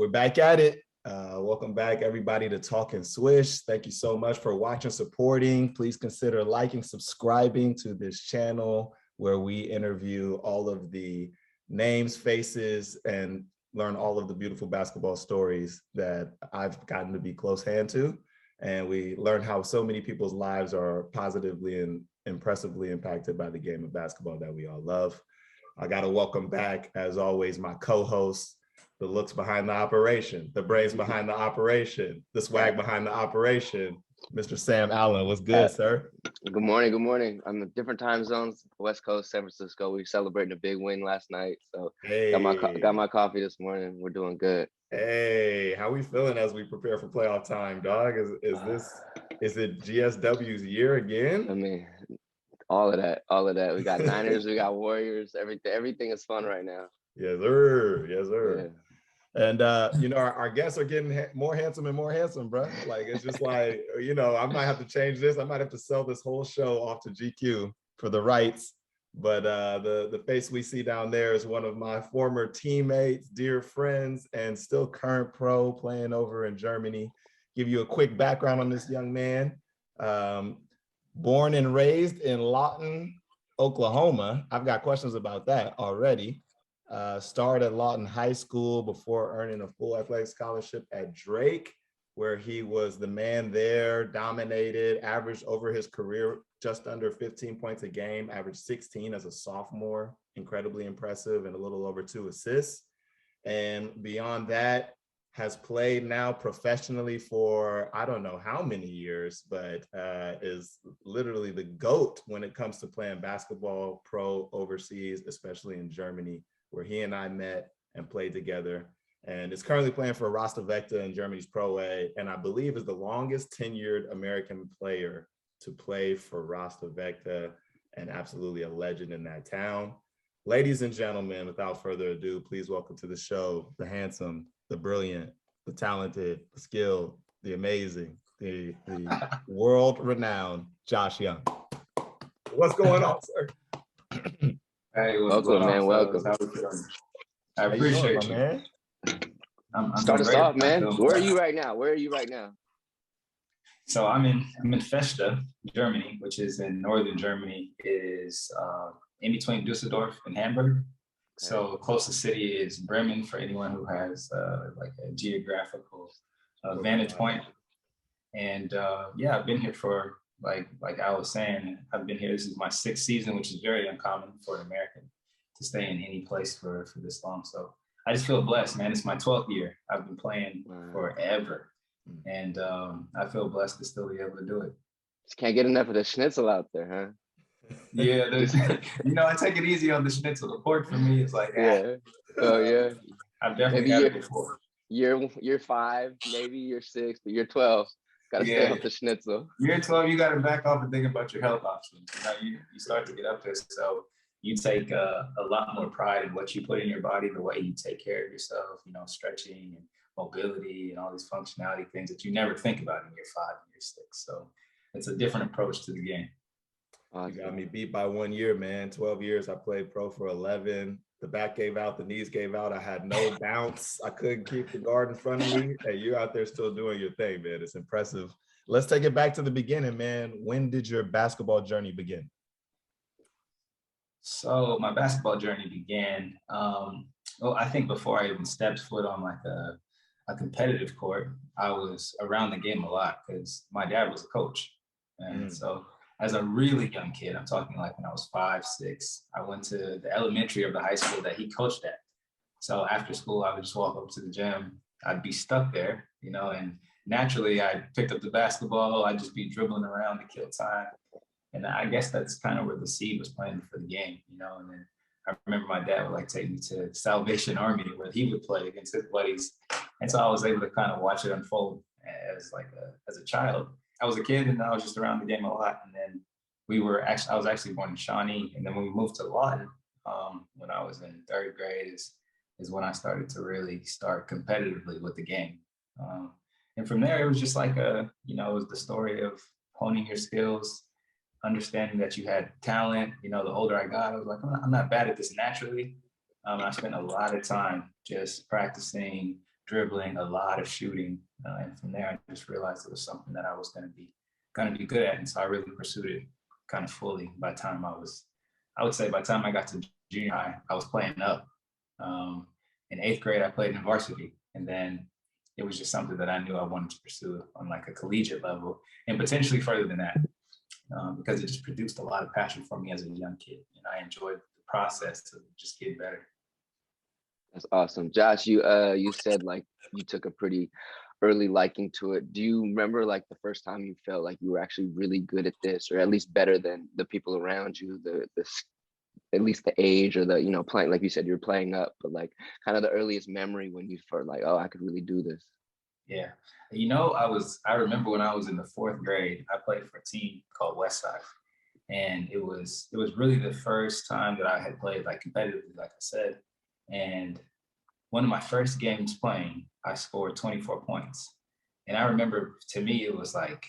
We're back at it. Welcome back, everybody, to Talking Swish. Thank you so much for watching, supporting. Please consider liking, subscribing to this channel where we interview all of the names, faces, and learn all of the beautiful basketball stories that I've gotten to be close hand to. And we learn how so many people's lives are positively and impressively impacted by the game of basketball that we all love. I got to welcome back, as always, my co-host, the looks behind the operation, the brains behind the operation, the swag behind the operation, Mr. Sam Allen. What's good, sir? Good morning. Good morning. I'm in different time zones. West Coast, San Francisco. We celebrating a big win last night, so hey. got my coffee this morning. We're doing good. Hey, how we feeling as we prepare for playoff time, dog? Is it GSW's year again? I mean, all of that. We got Niners, we got Warriors. Everything is fun right now. Yes, sir. Yes, sir. Yeah. And our guests are getting more handsome and more handsome, bro. Like, it's just like, I might have to change this. I might have to sell this whole show off to GQ for the rights. But the face we see down there is one of my former teammates, dear friends, and still current pro playing over in Germany. Give you a quick background on this young man. Born and raised in Lawton, Oklahoma. I've got questions about that already. Started at Lawton High School before earning a full athletic scholarship at Drake, where he was the man there, dominated, averaged over his career just under 15 points a game, averaged 16 as a sophomore, incredibly impressive, and a little over 2 assists. And beyond that, has played now professionally for I don't know how many years, but is literally the GOAT when it comes to playing basketball pro overseas, especially in Germany, where he and I met and played together, and is currently playing for Rostov Vechta in Germany's Pro A, and I believe is the longest tenured American player to play for Rostov Vechta, and absolutely a legend in that town. Ladies and gentlemen, without further ado, please welcome to the show the handsome, the brilliant, the talented, the skilled, the amazing, the world-renowned Josh Young. What's going on, sir? Hey, welcome, man. Welcome. I appreciate you, man. Start us off, man. Where are you right now? So I'm in Fechter, Germany, which is in northern Germany. It is in between Dusseldorf and Hamburg. Okay. So closest city is Bremen for anyone who has like a geographical vantage point. And yeah, I've been here for like I was saying, I've been here. This is my 6th season, which is very uncommon for an American to stay in any place for this long. So I just feel blessed, man. It's my 12th year. I've been playing forever. And I feel blessed to still be able to do it. Just can't get enough of the schnitzel out there, huh? Yeah, I take it easy on the schnitzel. The pork for me is like, yeah. Oh yeah. I've definitely had it before. Year 5, maybe year 6, but year 12. Gotta stay off the schnitzel. Year 12, you gotta back off and think about your health options. You start to get up there, so you take a lot more pride in what you put in your body, the way you take care of yourself, stretching and mobility and all these functionality things that you never think about in year 5 and year 6. So it's a different approach to the game. You got me beat by 1 year, man. 12 years, I played pro for 11. The back gave out, the knees gave out. I had no bounce. I couldn't keep the guard in front of me. Hey, you're out there still doing your thing, man. It's impressive. Let's take it back to the beginning, man. When did your basketball journey begin? So my basketball journey began, I think before I even stepped foot on like a competitive court, I was around the game a lot because my dad was a coach. And so as a really young kid, I'm talking like when I was 5, 6, I went to the elementary of the high school that he coached at. So after school, I would just walk up to the gym. I'd be stuck there, and naturally I picked up the basketball. I'd just be dribbling around to kill time. And I guess that's kind of where the seed was planted for the game, and then I remember my dad would take me to Salvation Army where he would play against his buddies. And so I was able to kind of watch it unfold as a child. I was a kid and I was just around the game a lot. And then I was actually born in Shawnee. And then when we moved to Lawton, when I was in 3rd grade is when I started to really start competitively with the game. And from there, it was just like it was the story of honing your skills, understanding that you had talent. The older I got, I was like, I'm not bad at this naturally. I spent a lot of time just practicing, dribbling, a lot of shooting. And from there, I just realized it was something that I was going to be good at. And so I really pursued it kind of fully. By the time I would say by the time I got to junior high, I was playing up. In 8th grade, I played in varsity. And then it was just something that I knew I wanted to pursue on like a collegiate level and potentially further than that, because it just produced a lot of passion for me as a young kid. And I enjoyed the process to just get better. That's awesome. Josh, you said like you took a pretty early liking to it. Do you remember like the first time you felt like you were actually really good at this, or at least better than the people around you, at least the age or the, you know, playing, like you said, you're playing up, but like kind of the earliest memory when you felt like, oh, I could really do this? Yeah. You know, I remember when I was in the 4th grade, I played for a team called Westside. And it was really the first time that I had played like competitively, like I said. And one of my first games playing, I scored 24 points. And I remember, to me, it was like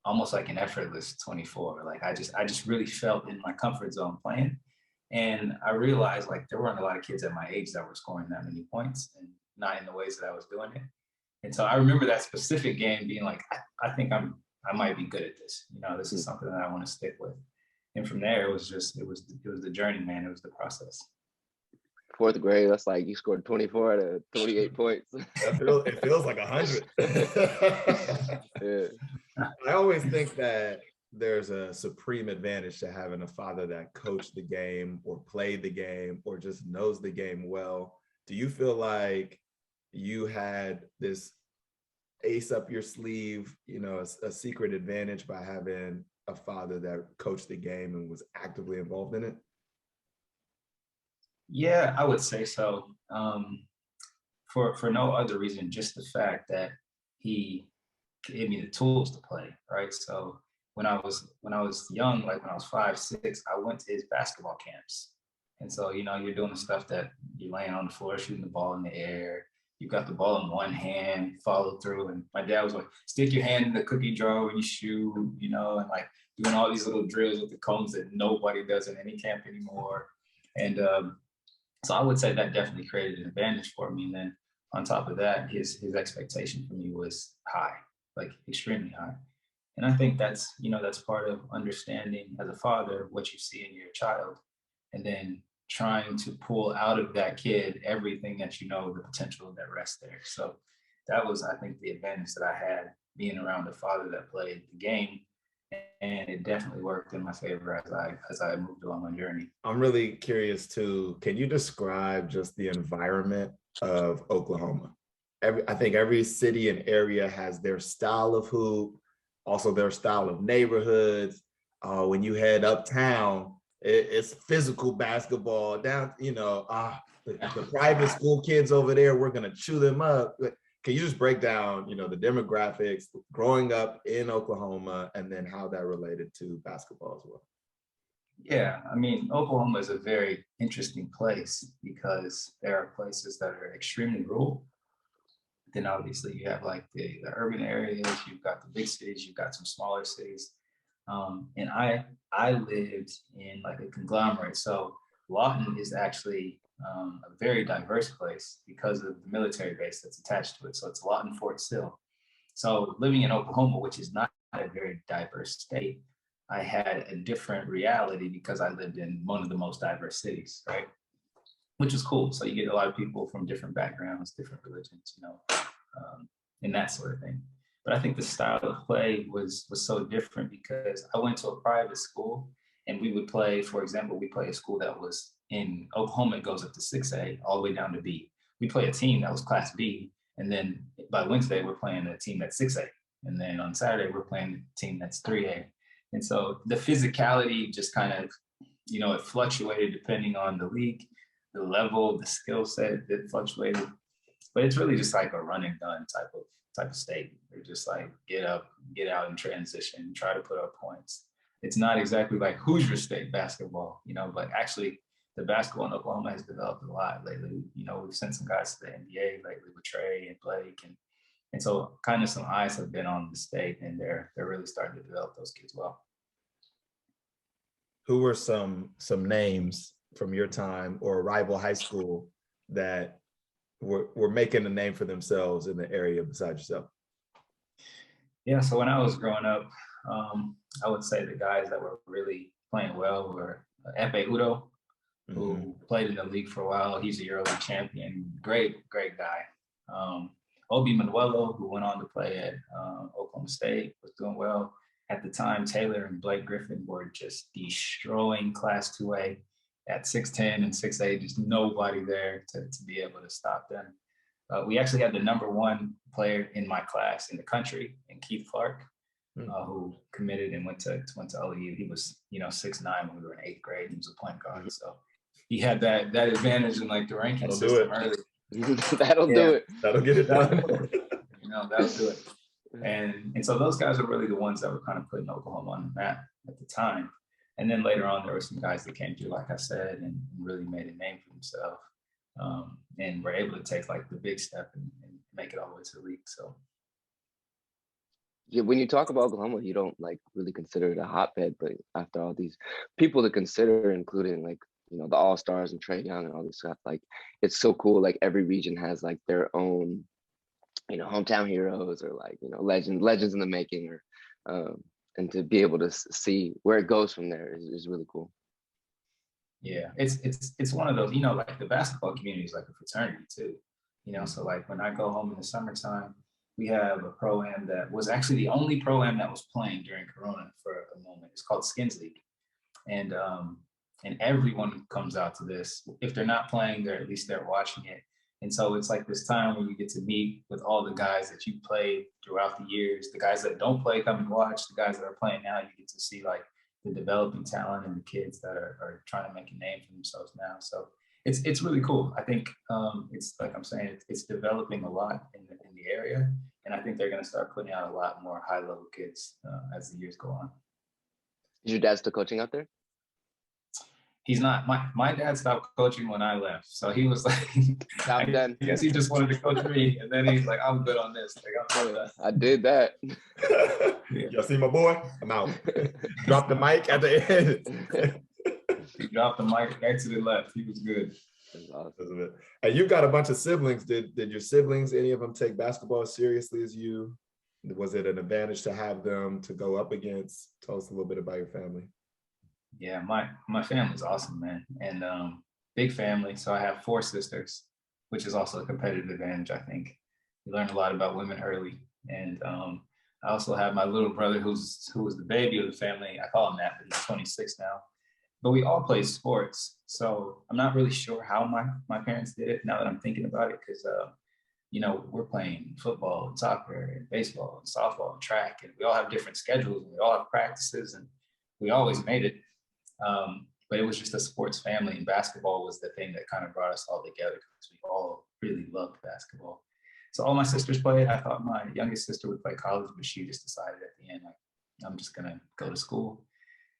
almost like an effortless 24. Like I just really felt in my comfort zone playing. And I realized like there weren't a lot of kids at my age that were scoring that many points, and not in the ways that I was doing it. And so I remember that specific game being like, I think I might be good at this. You know, this is something that I want to stick with. And from there, it was the journey, man. It was the process. 4th grade, that's like you scored 24 out of 28 points. It feels like 100. Yeah. I always think that there's a supreme advantage to having a father that coached the game or played the game or just knows the game well. Do you feel like you had this ace up your sleeve, you know, a secret advantage by having a father that coached the game and was actively involved in it? Yeah, I would say so. For no other reason, just the fact that he gave me the tools to play, right? So when I was young, like when I was 5, 6, I went to his basketball camps. And so, you know, you're doing the stuff that you're laying on the floor, shooting the ball in the air. You got the ball in one hand, follow through. And my dad was like, stick your hand in the cookie jar when you shoot, you know, and like doing all these little drills with the cones that nobody does in any camp anymore. And so I would say that definitely created an advantage for me. And then on top of that, his expectation for me was high, like extremely high. And I think that's, you know, that's part of understanding as a father what you see in your child, and then trying to pull out of that kid everything that you know, the potential that rests there. So that was, I think, the advantage that I had being around a father that played the game, and it definitely worked in my favor as I moved along my journey. I'm really curious too. Can you describe just the environment of Oklahoma? I think every city and area has their style of hoop, also their style of neighborhoods. When you head uptown, it's physical basketball. Down, you know, the private school kids over there, we're gonna chew them up. Can you just break down, you know, the demographics growing up in Oklahoma and then how that related to basketball as well? Yeah, I mean, Oklahoma is a very interesting place because there are places that are extremely rural. Then obviously you have like the urban areas, you've got the big cities, you've got some smaller cities. And I lived in like a conglomerate. So Lawton is actually a very diverse place because of the military base that's attached to it. So it's Lawton Fort Sill. So living in Oklahoma, which is not a very diverse state, I had a different reality because I lived in one of the most diverse cities, right? Which is cool. So you get a lot of people from different backgrounds, different religions, you know, and that sort of thing. But I think the style of play was so different because I went to a private school and we would play, for example, we play a school that was in Oklahoma, it goes up to 6A all the way down to B. We play a team that was class B. And then by Wednesday, we're playing a team that's 6A. And then on Saturday, we're playing a team that's 3A. And so the physicality just kind of, you know, it fluctuated depending on the league, the level, the skill set, it fluctuated. But it's really just like a run and gun type of state. They're just like get up, get out in transition, try to put up points. It's not exactly like Hoosier State basketball, you know, but actually the basketball in Oklahoma has developed a lot lately. You know, we've sent some guys to the NBA lately with Trey and Blake, and so kind of some eyes have been on the state, and they're really starting to develop those kids well. Who were some names from your time or a rival high school that were making a name for themselves in the area beside yourself? Yeah, so when I was growing up, I would say the guys that were really playing well were Epe Udo, who played in the league for a while. He's a EuroLeague champion. Great guy. Obi Manuelo, who went on to play at Oklahoma State, was doing well. At the time, Taylor and Blake Griffin were just destroying Class 2A at 6'10" and 6'8", just nobody there to be able to stop them. We actually had the #1 player in my class in the country, in Keith Clark, who committed and went to OU. He was, 6'9" when we were in 8th grade. He was a point guard, so he had that advantage in like the ranking system early. That'll do it. That'll get it done. That'll do it. And so those guys are really the ones that were kind of putting Oklahoma on the map at the time. And then later on, there were some guys that came through, like I said, and really made a name for themselves, and were able to take like the big step and make it all the way to the league. So. Yeah, when you talk about Oklahoma, you don't like really consider it a hotbed, but after all these people to consider, including like, the All-Stars and Trae Young and all this stuff, like it's so cool. Like every region has like their own, hometown heroes or like, legends in the making, or and to be able to see where it goes from there is really cool. Yeah, it's one of those, like the basketball community is like a fraternity too, so like when I go home in the summertime, we have a pro-am that was actually the only pro-am that was playing during Corona for a moment. It's called Skins League. And everyone comes out to this. If they're not playing, at least they're watching it. And so it's like this time where you get to meet with all the guys that you played throughout the years. The guys that don't play come and watch. The guys that are playing now, you get to see like the developing talent and the kids that are trying to make a name for themselves now. So it's really cool. I think it's like I'm saying, it's developing a lot in the area. And I think they're going to start putting out a lot more high-level kids as the years go on. Is your dad still coaching out there? He's not. My dad stopped coaching when I left. So he was like, I guess he just wanted to coach me. And then he's like, I'm good on this. Like, I did that. Y'all see my boy? I'm out. Drop the mic at the end. He dropped the mic, exited left. He was good. Awesome. And you got a bunch of siblings. Did your siblings, any of them take basketball as seriously as you? Was it an advantage to have them to go up against? Tell us a little bit about your family. Yeah, my family's awesome, man. And big family. So I have 4 sisters, which is also a competitive advantage, I think. You learn a lot about women early. And I also have my little brother who was the baby of the family. I call him that, but he's 26 now. But we all play sports. So I'm not really sure how my parents did it now that I'm thinking about it, because we're playing football and soccer and baseball and softball and track, and we all have different schedules and we all have practices, and we always made it. But it was just a sports family, and basketball was the thing that kind of brought us all together because we all really loved basketball. So all my sisters played. I thought my youngest sister would play college, but she just decided at the end, like, I'm just gonna go to school.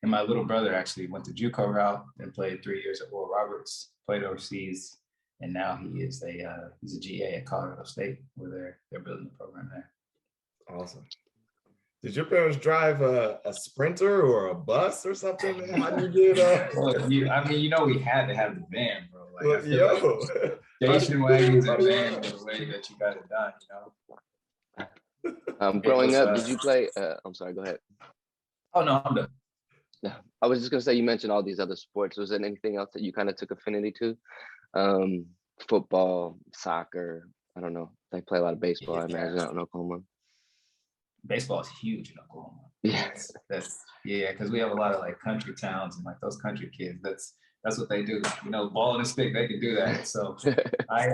And my little brother actually went the JUCO route and played 3 years at Oral Roberts, played overseas, and now he's a GA at Colorado State, where they're building the program there. Awesome. Did your parents drive a Sprinter or a bus or something? How did you get Well, we had to have the van, bro. Like, like station wagons and van was the way that you got it done, Growing up, did you play? I'm sorry, go ahead. Oh, no, I'm done. Yeah, I was just gonna say, you mentioned all these other sports. Was there anything else that you kind of took affinity to? Football, soccer. I don't know. They play a lot of baseball, I imagine, out in Oklahoma. Baseball is huge in Oklahoma. Yes. Because we have a lot of like country towns, and like those country kids, that's what they do. Ball and a stick, they can do that. So I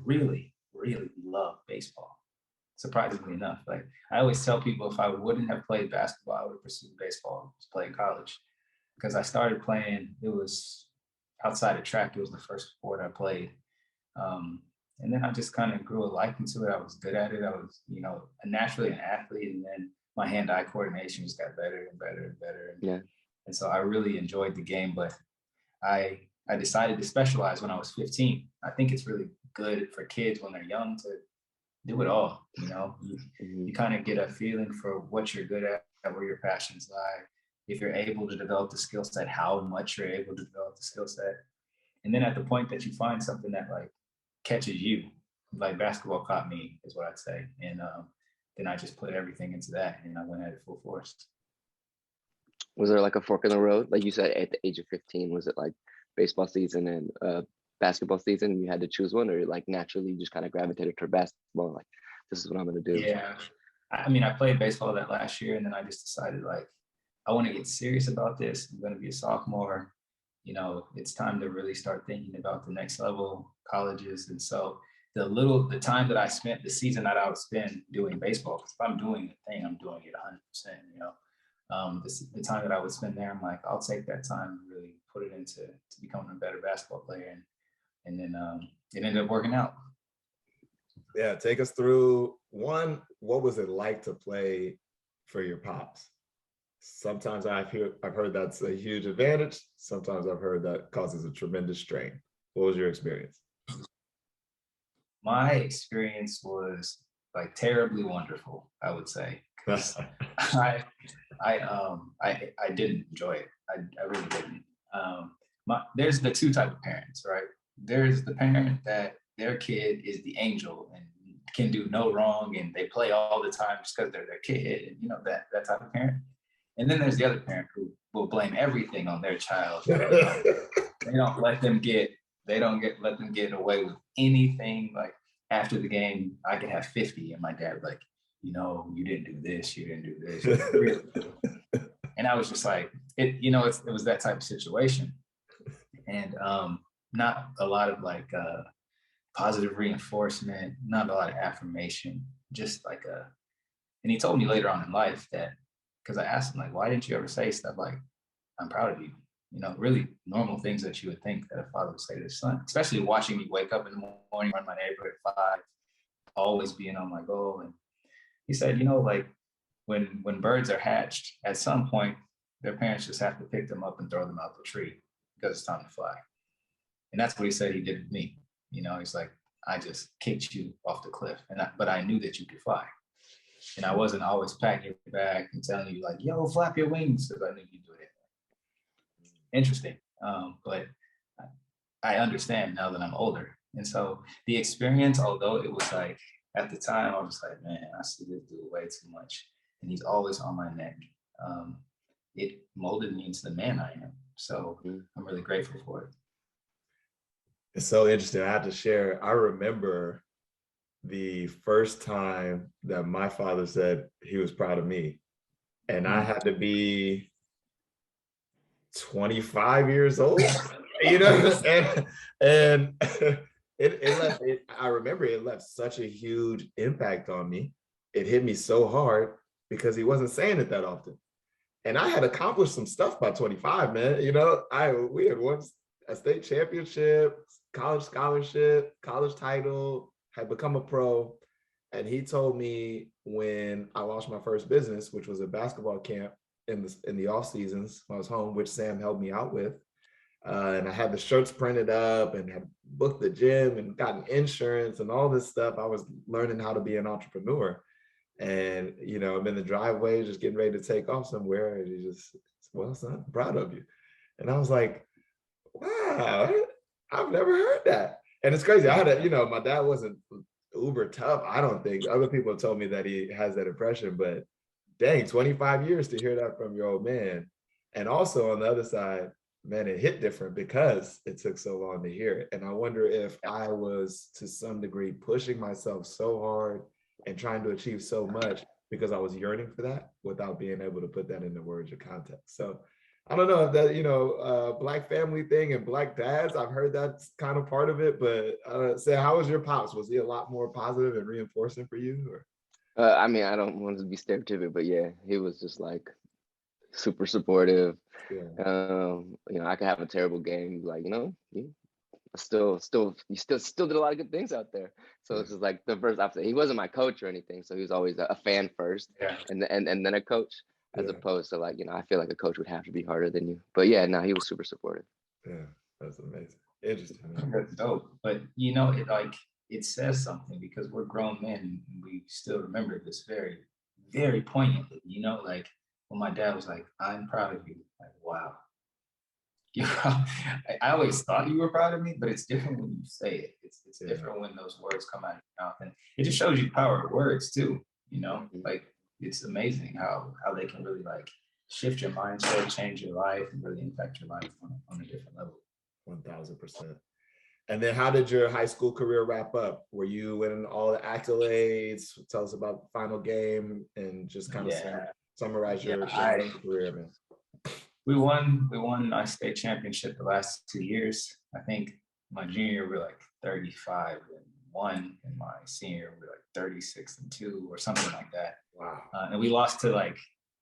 really, really love baseball. Surprisingly enough, like I always tell people, if I wouldn't have played basketball, I would have pursued baseball to play in college, because I started playing. It was outside of track. It was the first sport I played. And then I just kind of grew a liking to it. I was good at it. I was, naturally an athlete. And then my hand-eye coordination just got better and better and better. And so I really enjoyed the game, but I decided to specialize when I was 15. I think it's really good for kids when they're young to do it all. You kind of get a feeling for what you're good at, where your passions lie. If you're able to develop the skill set, how much you're able to develop the skill set. And then at the point that you find something that like catches you, like basketball caught me, is what I'd say. And then I just put everything into that, and I went at it full force. Was there like a fork in the road? Like you said, at the age of 15, was it like baseball season and basketball season? And you had to choose one, or like naturally you just kind of gravitated toward basketball? Like, this is what I'm going to do. Yeah. I mean, I played baseball that last year, and then I just decided like, I want to get serious about this. I'm going to be a sophomore. You know, it's time to really start thinking about the next level, colleges. And so the time that I spent, the season that I would spend doing baseball, because if I'm doing a thing, I'm doing it 100%, you know. The time that I would spend there, I'm like, I'll take that time and really put it into becoming a better basketball player. And then it ended up working out. Yeah, take us through one. What was it like to play for your pops? Sometimes I've heard that's a huge advantage. Sometimes I've heard that causes a tremendous strain. What was your experience? My experience was like terribly wonderful, I would say. I didn't enjoy it. I really didn't. There's the two type of parents, right? There's the parent that their kid is the angel and can do no wrong, and they play all the time just because they're their kid, and you know that type of parent. And then there's the other parent who will blame everything on their child. They don't let them get away with anything. Like after the game, I could have 50, and my dad like, you know, you didn't do this, you didn't do this. And I was just like, it was that type of situation. And not a lot of like positive reinforcement, not a lot of affirmation, just like and he told me later on in life that, because I asked him like, why didn't you ever say stuff like, I'm proud of you? You know, really normal things that you would think that a father would say to his son, especially watching me wake up in the morning, run my neighborhood at 5, always being on my goal. And he said, you know, like when birds are hatched, at some point, their parents just have to pick them up and throw them out the tree because it's time to fly. And that's what he said he did with me. You know, he's like, I just kicked you off the cliff, but I knew that you could fly. And I wasn't always packing your back and telling you like, yo, flap your wings, because I knew you'd do it. Interesting. But I understand now that I'm older. And so the experience, although it was like, at the time, I was like, man, I see this dude way too much. And he's always on my neck. It molded me into the man I am. So I'm really grateful for it. It's so interesting. I have to share. I remember the first time that my father said he was proud of me. And I had to be 25 years old, you know, and I remember it left such a huge impact on me. It hit me so hard because he wasn't saying it that often. And I had accomplished some stuff by 25, man. You know, we had won a state championship, college scholarship, college title, had become a pro. And he told me when I launched my first business, which was a basketball camp in the off seasons when I was home, which Sam helped me out with. And I had the shirts printed up and had booked the gym and gotten insurance and all this stuff. I was learning how to be an entrepreneur. And, you know, I'm in the driveway just getting ready to take off somewhere. And he just, well, son, I'm proud of you. And I was like, wow, I've never heard that. And it's crazy. I had my dad wasn't uber tough. I don't think. Other people have told me that he has that impression, but dang, 25 years to hear that from your old man. And also on the other side, man, it hit different because it took so long to hear it. And I wonder if I was to some degree pushing myself so hard and trying to achieve so much because I was yearning for that without being able to put that into words or context. So I don't know if that, Black family thing and Black dads, I've heard that's kind of part of it, but say, how was your pops? Was he a lot more positive and reinforcing for you? Or? I mean, I don't want to be stereotypical, but yeah, he was just like super supportive. Yeah. I could have a terrible game, like, you still did a lot of good things out there. So This is like the first opposite. He wasn't my coach or anything, so he was always a fan first, and then a coach, as opposed to like, I feel like a coach would have to be harder than you. But yeah, no, he was super supportive. Yeah, that's amazing. Interesting. That's dope. But it says something because we're grown men and we still remember this very, very poignantly. Like when my dad was like, "I'm proud of you." Like, wow. I always thought you were proud of me, but it's different when you say it. It's Yeah. different when those words come out of your mouth, and it just shows you the power of words too. Mhm. Like it's amazing how they can really like shift your mindset, change your life, and really impact your life on a different level. 1000%. And then how did your high school career wrap up? Were you winning all the accolades? Tell us about the final game and just kind of summarize your career, man. We won our state championship the last 2 years. I think my junior year we were like 35-1, and my senior we were like 36-2 or something like that. Wow. And we lost to like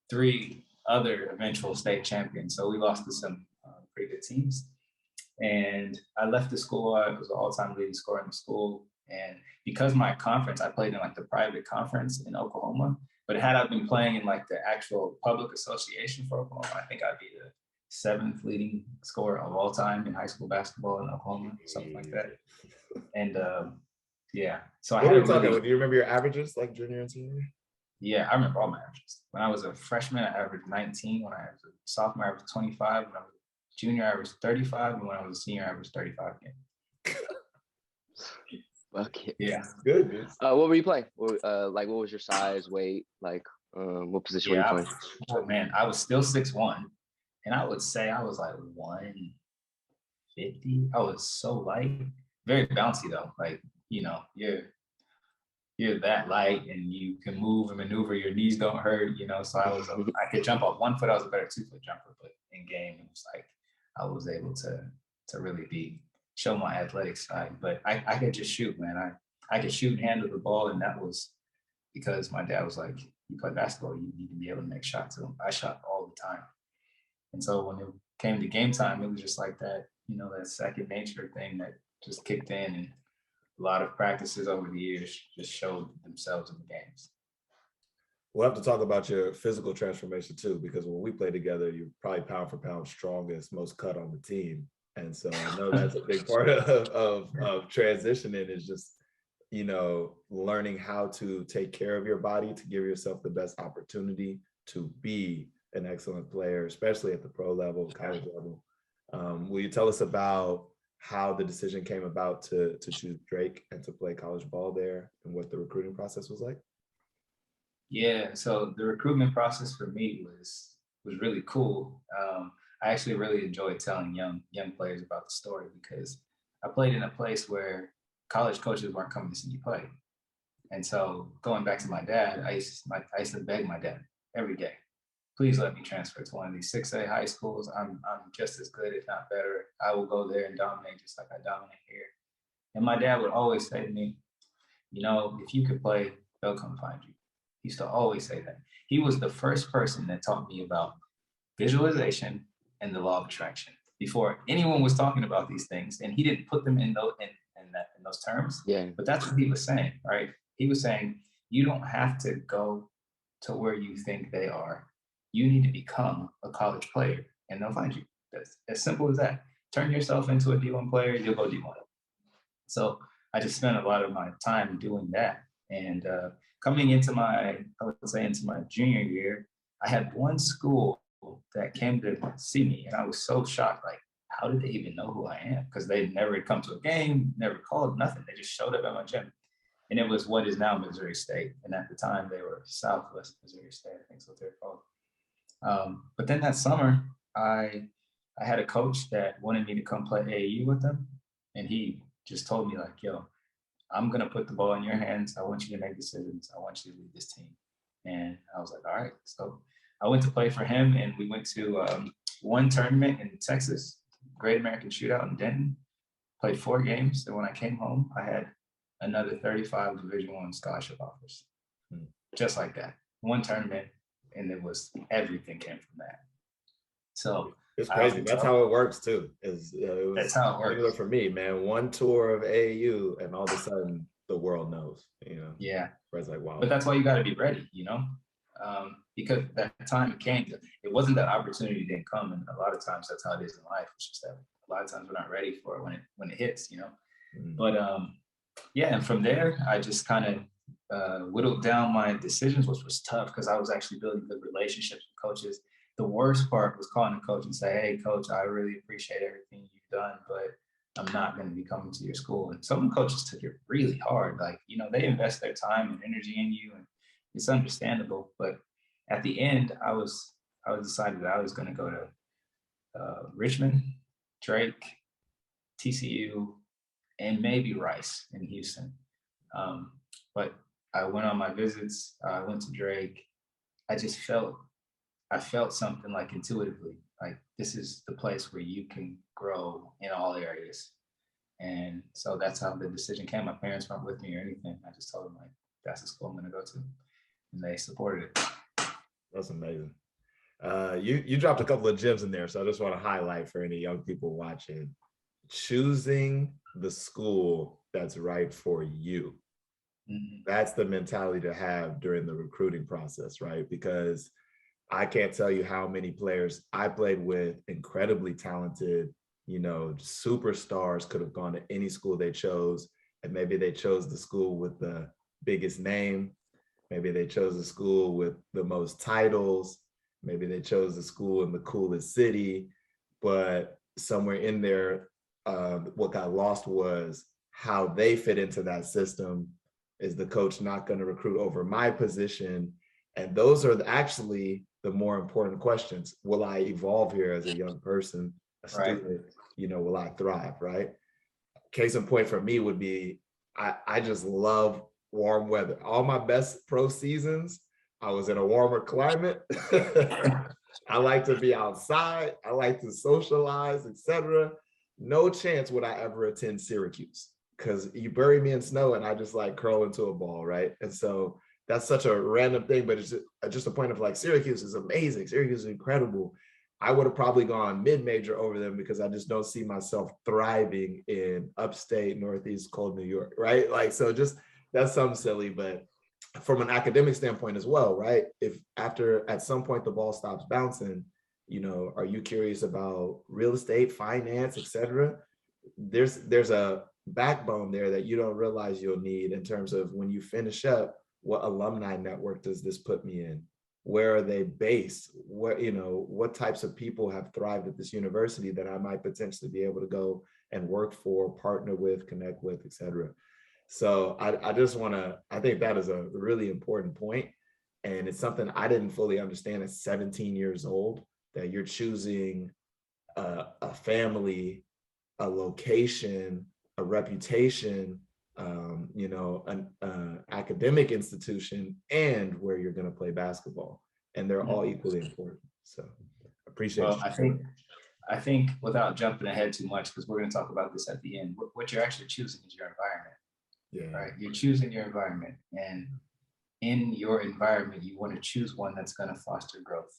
3 other eventual state champions. So we lost to some pretty good teams. And I left the school. I was the all-time leading scorer in the school. And because my conference, I played in like the private conference in Oklahoma. But had I been playing in like the actual public association for Oklahoma, I think I'd be the 7th leading scorer of all time in high school basketball in Oklahoma, something like that. And yeah, so I had a do you remember your averages like junior and senior? Yeah, I remember all my averages. When I was a freshman, I averaged 19. When I was a sophomore, I averaged 25. When I was a junior, I averaged 35. And when I was a senior, I averaged 35 again. Okay. Yeah. Good, dude. What were you playing? What was your size, weight? Like, what position were you playing? Oh man, I was still 6'1", and I would say I was like 150. I was so light, very bouncy though. Like, you're that light and you can move and maneuver, your knees don't hurt, so I could jump off 1 foot. I was a better 2-foot jumper, but in game it was like I was able to really show my athletic side. But I could just shoot, man. I could shoot and handle the ball, and that was because my dad was like, you play basketball, you need to be able to make shots. So I shot all the time. And so when it came to game time, it was just like that, that second nature thing that just kicked in, and a lot of practices over the years just showed themselves in the games. We'll have to talk about your physical transformation too, because when we play together, you're probably pound for pound strongest, most cut on the team. And so I know that's a big part of transitioning is just, learning how to take care of your body to give yourself the best opportunity to be an excellent player, especially at the pro level, college level. Will you tell us about how the decision came about to choose Drake and to play college ball there and what the recruiting process was like? Yeah, so the recruitment process for me was really cool. I actually really enjoyed telling young players about the story because I played in a place where college coaches weren't coming to see me play. And so going back to my dad, I used to beg my dad every day, please let me transfer to one of these 6A high schools. I'm just as good, if not better. I will go there and dominate just like I dominate here. And my dad would always say to me, if you could play, they'll come find you. He used to always say that. He was the first person that taught me about visualization and the law of attraction before anyone was talking about these things. And he didn't put them in those terms. Yeah. But that's what he was saying, right? He was saying, you don't have to go to where you think they are. You need to become a college player and they'll find you. That's as simple as that. Turn yourself into a D1 player, you'll go D1. So I just spent a lot of my time doing that. And coming into my junior year, I had one school that came to see me and I was so shocked, like, how did they even know who I am? Because they never had come to a game, never called, nothing. They just showed up at my gym. And it was what is now Missouri State. And at the time they were Southwest Missouri State, I think is what they're called. But then that summer, I had a coach that wanted me to come play AAU with them. And he just told me like, yo, I'm going to put the ball in your hands. I want you to make decisions. I want you to lead this team. And I was like, all right. So I went to play for him and we went to one tournament in Texas, Great American Shootout in Denton, played 4 games. And when I came home, I had another 35 Division I scholarship offers. Just like that. One tournament, and everything came from that. So it's crazy. That's how it works too. That's how it works. Regular for me, man. One tour of AAU, and all of a sudden the world knows. Yeah. Where it's like, wow. But that's why you got to be ready, because that time came. It wasn't that opportunity didn't come, and a lot of times that's how it is in life. It's just that a lot of times we're not ready for it when it hits, But yeah, and from there I just kind of whittled down my decisions, which was tough because I was actually building good relationships with coaches. the worst part was calling the coach and say, hey, coach, I really appreciate everything you've done, but I'm not going to be coming to your school. And some coaches took it really hard. Like, you know, they invest their time and energy in you, and it's understandable. But at the end, I was decided that I was going to go to Richmond, Drake, TCU, and maybe Rice in Houston. But I went on my visits. I went to Drake. I felt something like intuitively, like this is the place where you can grow in all areas. And so that's how the decision came. My parents weren't with me or anything. I just told them, like, that's the school I'm going to go to. And they supported it. That's amazing. You dropped a couple of gems in there, so I just want to highlight for any young people watching: choosing the school that's right for you. Mm-hmm. That's the mentality to have during the recruiting process, right? Because I can't tell you how many players I played with, incredibly talented, you know, superstars, could have gone to any school they chose, and maybe they chose the school with the biggest name. Maybe they chose a school with the most titles. Maybe they chose the school in the coolest city, but somewhere in there, what got lost was how they fit into that system. Is the coach not going to recruit over my position? And those are actually the more important questions. Will I evolve here as a young person, a student? Right. You know, will I thrive, right? Case in point for me would be, I just love warm weather. All my best pro seasons, I was in a warmer climate. I like to be outside. I like to socialize, etc. No chance would I ever attend Syracuse, because you bury me in snow and I just like curl into a ball, right? And so that's such a random thing, but it's just a point of like, Syracuse is amazing. Syracuse is incredible. I would have probably gone mid-major over them because I just don't see myself thriving in upstate, Northeast, cold New York, right? Like, so just, that's something silly, but from an academic standpoint as well, right? If after, at some point the ball stops bouncing, you know, are you curious about real estate, finance, etc.? There's a backbone there that you don't realize you'll need in terms of when you finish up, what alumni network does this put me in? Where are they based? What, you know, what types of people have thrived at this university that I might potentially be able to go and work for, partner with, connect with, etc. So I just want to, I think that is a really important point. And it's something I didn't fully understand at 17 years old, that you're choosing a family, a location, a reputation, you know, an academic institution, and where you're going to play basketball. And they're all equally important. So appreciate well, you. I think without jumping ahead too much, because we're going to talk about this at the end, what you're actually choosing is your environment. Yeah. Right. You're choosing your environment, and in your environment, you want to choose one that's going to foster growth.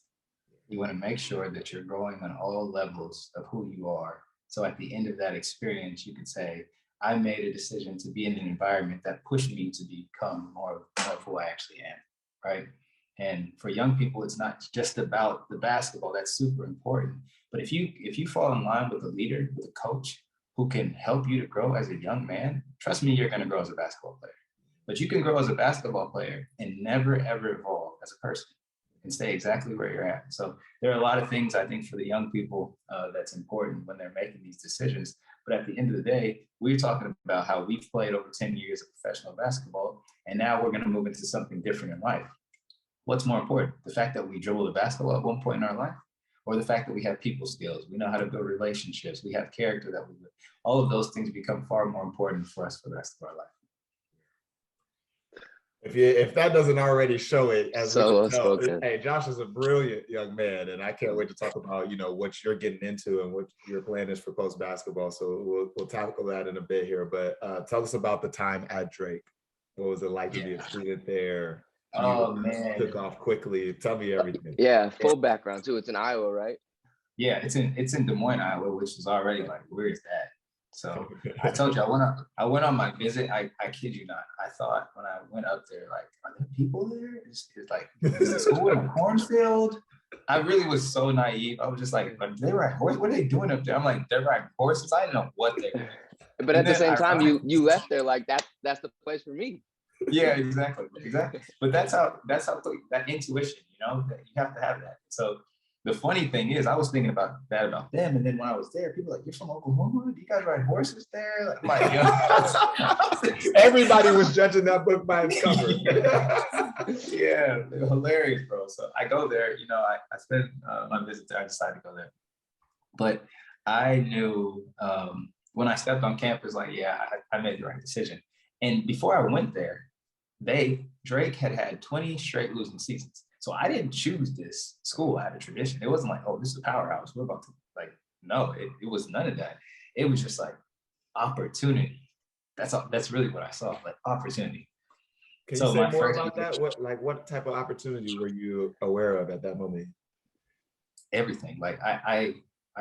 You want to make sure that you're growing on all levels of who you are. So at the end of that experience, you could say, I made a decision to be in an environment that pushed me to become more of who I actually am, right? And for young people, it's not just about the basketball. That's super important. But if you fall in line with a leader, with a coach who can help you to grow as a young man, trust me, you're going to grow as a basketball player. But you can grow as a basketball player and never, ever evolve as a person and stay exactly where you're at. So there are a lot of things, I think, for the young people that's important when they're making these decisions. But at the end of the day, we're talking about how we've played over 10 years of professional basketball, and now we're going to move into something different in life. What's more important, the fact that we dribbled a basketball at one point in our life, or the fact that we have people skills, we know how to build relationships, we have character that we live. All of those things become far more important for us for the rest of our life. If that doesn't already show it, as so hey, Josh is a brilliant young man, and I can't wait to talk about, you know, what you're getting into and what your plan is for post basketball. So we'll tackle that in a bit here. But tell us about the time at Drake. What was it like to be a student there? Oh man, took off quickly. Tell me everything. Yeah, full background too. It's in Iowa, right? Yeah, it's in Des Moines, Iowa, which is already like, where is that? So I told you I went on my visit. I kid you not. I thought when I went up there, like, are there people there? It's like, is the school in a cornfield? I really was so naive. I was just like, they ride horses. What are they doing up there? I'm like, they're riding horses. I didn't know what they were. But at the same time, you left there like that's the place for me. Yeah, exactly. But that's how that intuition, you know, that you have to have that. So the funny thing is, I was thinking about that about them, and then when I was there, people were like, "You're from Oklahoma? Do you guys ride horses there?" Like, you know, everybody was judging that book by its cover. Yeah, hilarious, bro. So I go there. You know, I spent my visit there. I decided to go there, but I knew when I stepped on campus, like, yeah, I made the right decision. And before I went there, Drake had 20 straight losing seasons. So I didn't choose this school. I had a tradition. It wasn't like, oh, this is a powerhouse. We're about to, like, no, it was none of that. It was just like opportunity. That's all. That's really what I saw, like opportunity. Can you say more about that? What type of opportunity were you aware of at that moment? Everything. Like I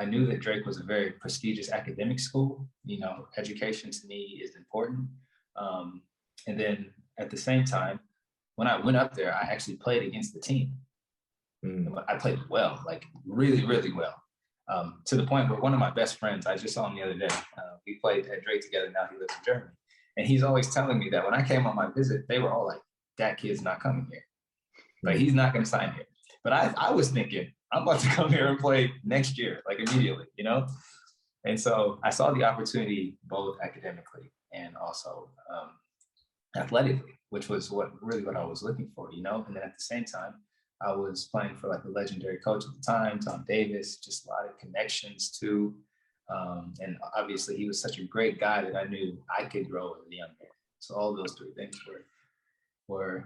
knew that Drake was a very prestigious academic school. You know, education to me is important. And then at the same time, when I went up there, I actually played against the team. I played well, like really, really well. To the point where one of my best friends, I just saw him the other day. We played at Drake together. Now he lives in Germany. And he's always telling me that when I came on my visit, they were all like, that kid's not coming here. Like, he's not going to sign here. But I was thinking, I'm about to come here and play next year, like immediately, you know? And so I saw the opportunity both academically and also athletically, which was what I was looking for, you know? And then at the same time, I was playing for like a legendary coach at the time, Tom Davis, just a lot of connections too. And obviously he was such a great guy that I knew I could grow as a young man. So all those three things were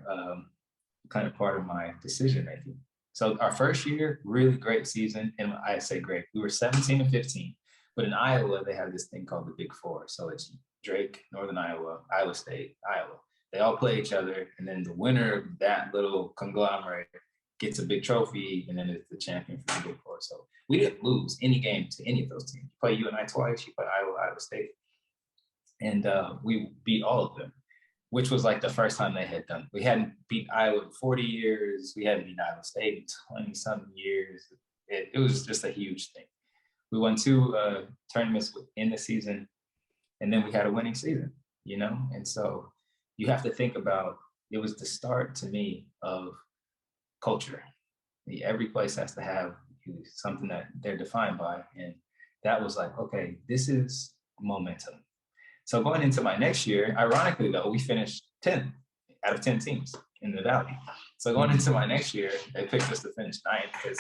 kind of part of my decision making. So our first year, really great season. And I say great, we were 17-15, but in Iowa, they have this thing called the Big Four. So it's Drake, Northern Iowa, Iowa State, Iowa. They all play each other. And then the winner of that little conglomerate gets a big trophy, and then it's the champion for the Big Four. So we didn't lose any game to any of those teams. You play UNI twice, you play Iowa State. And we beat all of them, which was like the first time they had done. We hadn't beat Iowa in 40 years. We hadn't beat Iowa State in 20-something years. It was just a huge thing. We won 2 tournaments in the season, and then we had a winning season, you know? And so you have to think about, it was the start to me of culture. Every place has to have something that they're defined by. And that was like, okay, this is momentum. So going into my next year, ironically though, we finished 10th out of 10 teams in the Valley. So going into my next year, they picked us to finish 9th because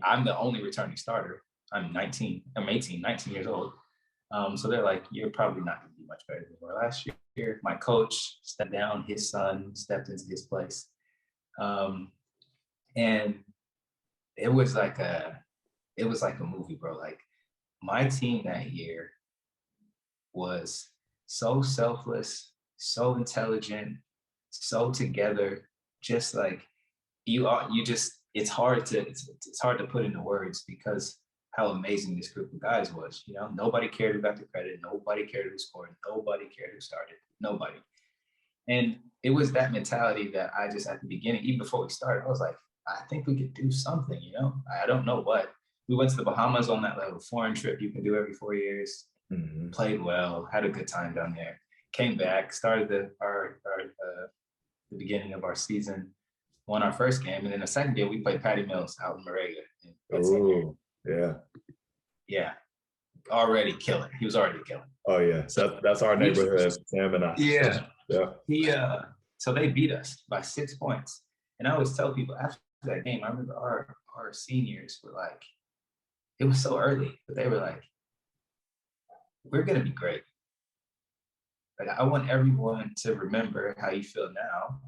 I'm the only returning starter. I'm 19 years old. So they're like, you're probably not going to be much better than you were last year. My coach stepped down, his son stepped into his place. And it was like a movie, bro. Like, my team that year was so selfless, so intelligent, so together. Just like it's hard to put into words because how amazing this group of guys was. You know, nobody cared who got the credit, nobody cared who scored, nobody cared who started, nobody. And it was that mentality that I just, at the beginning, even before we started, I was like, I think we could do something, you know? I don't know what. We went to the Bahamas on that little foreign trip you can do every 4 years. Played well, had a good time down there. Came back, started the beginning of our season, won our first game, and then the second game we played Patty Mills out in Moraga. Oh, yeah. Yeah, already killing. He was already killing. Oh yeah, so that's our neighborhood, Sam and I. Yeah. So they beat us by 6 points, and I always tell people after that game, I remember our seniors were like, it was so early, but they were like, we're gonna be great. Like, I want everyone to remember how you feel now,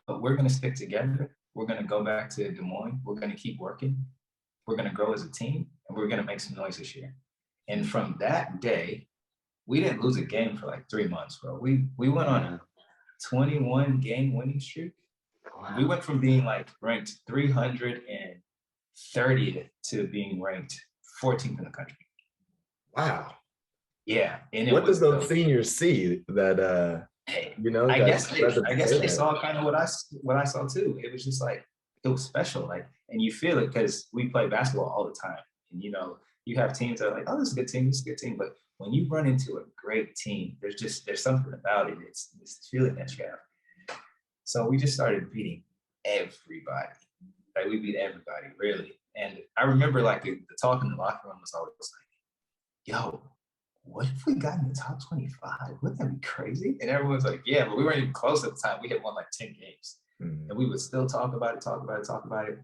but we're gonna stick together. We're gonna go back to Des Moines. We're gonna keep working. We're gonna grow as a team, and we're gonna make some noise this year. And from that day, we didn't lose a game for like 3 months, bro. We went on a 21 game winning streak. Wow. We went from being like ranked 330th to being ranked 14th in the country. Wow. Yeah. And what does those seniors see that you know? I guess they saw kind of what I saw too. It was just like, it was special. Like, and you feel it because we play basketball all the time. And you know, you have teams that are like, oh, this is a good team, this is a good team. But when you run into a great team, there's something about it. It's this feeling that you have. So we just started beating everybody. Like we beat everybody, really. And I remember like the talk in the locker room was always like, yo, what if we got in the top 25? Wouldn't that be crazy? And everyone's like, yeah, but we weren't even close at the time. We had won like 10 games. And we would still talk about it.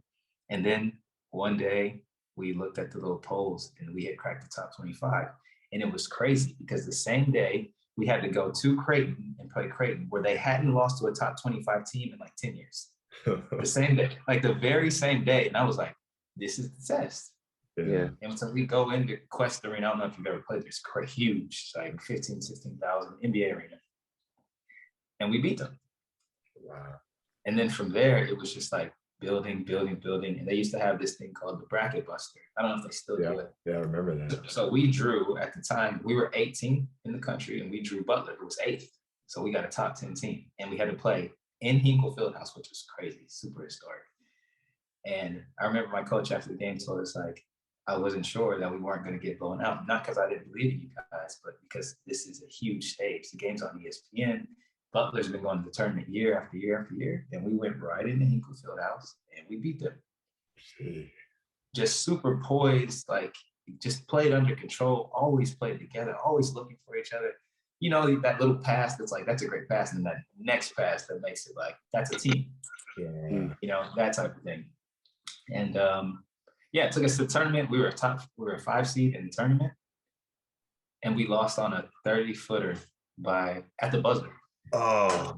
And then one day we looked at the little polls and we had cracked the top 25. And it was crazy because the same day we had to go to Creighton and play Creighton, where they hadn't lost to a top 25 team in like 10 years. The same day, like the very same day. And I was like, this is the test. Yeah. And so we go into Quest Arena. I don't know if you've ever played this, huge, like 15, 16,000 NBA arena. And we beat them. Wow. And then from there, it was just like building. And they used to have this thing called the Bracket Buster. I don't know if they still do it. Yeah, I remember that. So we drew, at the time, we were 18 in the country, and we drew Butler, who was 8th. So we got a top 10 team. And we had to play in Hinkle Fieldhouse, which was crazy, super historic. And I remember my coach after the game told us, like, I wasn't sure that we weren't going to get blown out. Not because I didn't believe in you guys, but because this is a huge stage. The game's on ESPN. Butler's been going to the tournament year after year after year. And we went right into Hinkle Fieldhouse and we beat them. Just super poised, like just played under control, always played together, always looking for each other. You know, that little pass that's like, that's a great pass. And that next pass that makes it like, that's a team. Yeah. You know, that type of thing. And yeah, it took us to the tournament. We were a 5 seed in the tournament. And we lost on a 30-footer at the buzzer. Oh.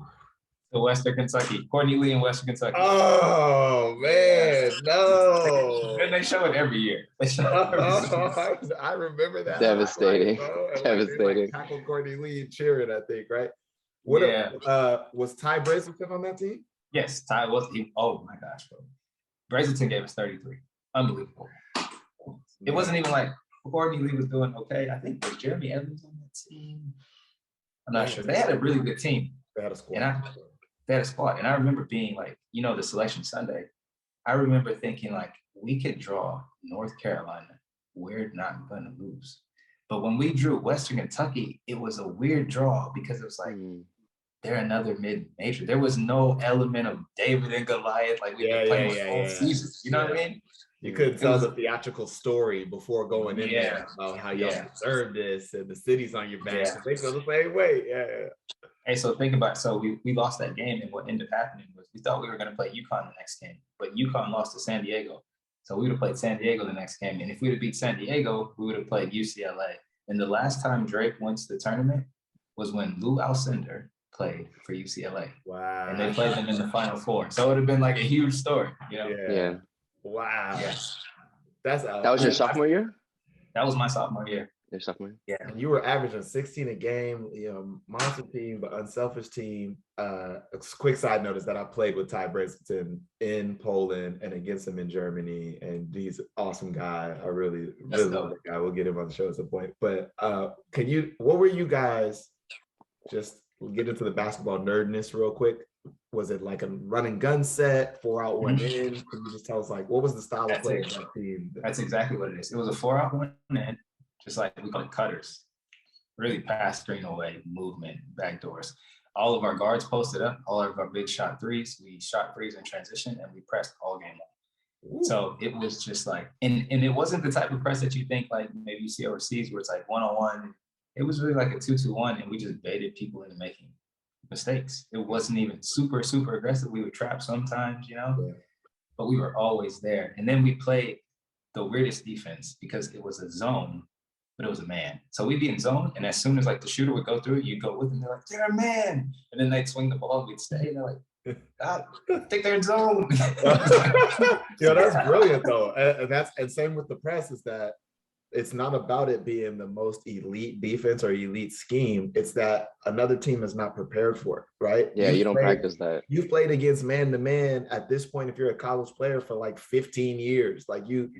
To Western Kentucky. Courtney Lee in Western Kentucky. Oh man, no. And they show it every year. I remember that. Devastating. Devastating. Like tackle Courtney Lee cheering, I think, right? Was Ty Brazelton on that team? Yes, Ty was. Oh my gosh, bro. Brazelton gave us 33. Unbelievable. It wasn't even like Courtney Lee was doing okay. I think was Jeremy Evans on that team. I'm not sure. They had a really good team. They had a squad. They had a squad. And I remember being like, you know, the selection Sunday, I remember thinking like, we could draw North Carolina. We're not going to lose. But when we drew Western Kentucky, it was a weird draw because it was like, they're another mid-major. There was no element of David and Goliath. Like we've been playing all season. You know what I mean? You couldn't tell the theatrical story before going in there about how y'all deserve this and the city's on your back. Yeah. They feel the same way. Yeah. Hey, so think about it. So we lost that game, and what ended up happening was we thought we were going to play UConn the next game, but UConn lost to San Diego. So we would have played San Diego the next game. And if we'd have beat San Diego, we would have played UCLA. And the last time Drake went to the tournament was when Lou Alcindor played for UCLA. Wow. And they played them in the Final Four. So it would have been like a huge story, you know? Yeah. Wow. Yes. That was your sophomore year? That was my sophomore year. Your sophomore year? Yeah. And you were averaging 16 a game, you know, monster team, but unselfish team. A quick side note is that I played with Ty Brazelton in Poland and against him in Germany. And he's an awesome guy. I really love that guy. We'll get him on the show at some point. But what were you guys, just get into the basketball nerdness real quick. Was it like a run and gun set, 4-out, 1 in? Can you just tell us, like, what was the style of play of that team? That's exactly what it is. It was a 4-out, 1 in, just like we call it cutters. Really pass screen away, movement, backdoors. All of our guards posted up, all of our big shot threes. We shot threes in transition, and we pressed all game long. Ooh. So it was just like, and it wasn't the type of press that you think like maybe you see overseas where it's like 1-on-1. It was really like a 2-2-1, and we just baited people into making mistakes. It wasn't even super, super aggressive. We would trap sometimes, you know, but we were always there. And then we played the weirdest defense because it was a zone, but it was a man. So we'd be in zone, and as soon as like the shooter would go through it, you'd go with them. They're like, they're a man. And then they'd swing the ball, we'd stay, and they're like, God, I think they're in zone. Yeah, that's brilliant though. And same with the press is that it's not about it being the most elite defense or elite scheme. It's that another team is not prepared for it, right? Yeah, you don't practice that. You've played against man-to-man at this point, if you're a college player, for like 15 years. Like you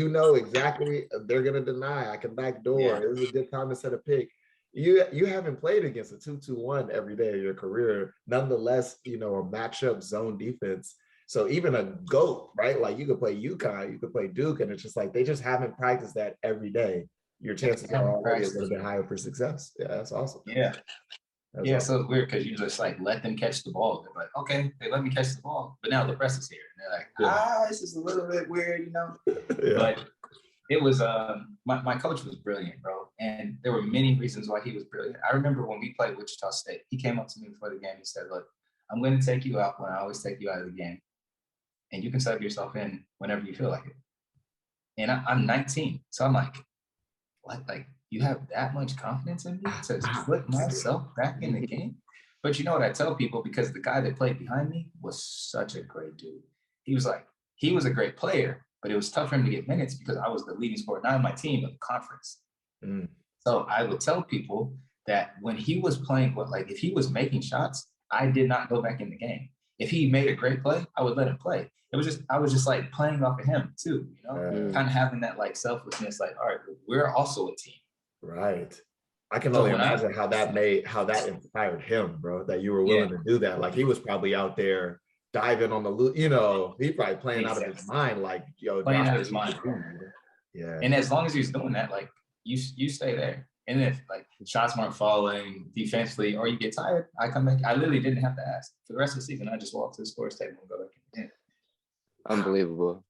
know exactly they're going to deny. I can backdoor. Yeah. This is a good time to set a pick. You haven't played against a 2-2-1 every day of your career. Nonetheless, you know, a matchup zone defense. So even a GOAT, right? Like you could play UConn, you could play Duke, and it's just like they just haven't practiced that every day. Your chances are already a little bit higher for success. Yeah, that's awesome. Yeah. That's Yeah, awesome. so it's weird because you just like let them catch the ball. They're like, okay, they let me catch the ball, but now the press is here. And they're like, this is a little bit weird, you know. Yeah. But it was my coach was brilliant, bro. And there were many reasons why he was brilliant. I remember when we played Wichita State, he came up to me before the game. He said, look, I'm going to take you out when I always take you out of the game. And you can sub yourself in whenever you feel like it. And I'm 19. So I'm like, what? Like, you have that much confidence in me to put myself back in the game? But you know what I tell people, because the guy that played behind me was such a great dude. He was a great player, but it was tough for him to get minutes because I was the leading scorer, not on my team, but the conference. Mm. So I would tell people that when he was playing, if he was making shots, I did not go back in the game. If he made a great play, I would let him play. I was just like playing off of him too, you know, kind of having that like selflessness, like, all right, we're also a team. Right. I can only imagine how that inspired him, bro, that you were willing to do that. Like he was probably out there diving on the loop, you know, he probably playing out of his mind, like, yo, playing Josh, out of his mind. Yeah. And as long as he was doing that, like you stay there. And if like shots weren't falling defensively or you get tired, I come back. I literally didn't have to ask. For the rest of the season, I just walk to the scores table and go back in. Unbelievable.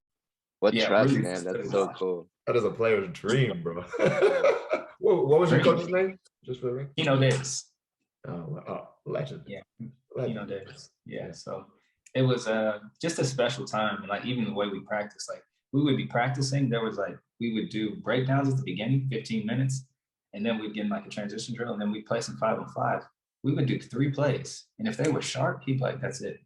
What trust, really, man. That's so cool. That is a player's dream, bro. What was your coach's name? Just for the ring? Keno Davis. Oh, legend. Yeah, Keno Davis. Yeah, so it was just a special time. And like even the way we practiced, like we would be practicing, there was like, we would do breakdowns at the beginning, 15 minutes. And then we'd get in like a transition drill and then we'd play some 5-on-5. We would do 3 plays. And if they were sharp, he'd be like, that's it.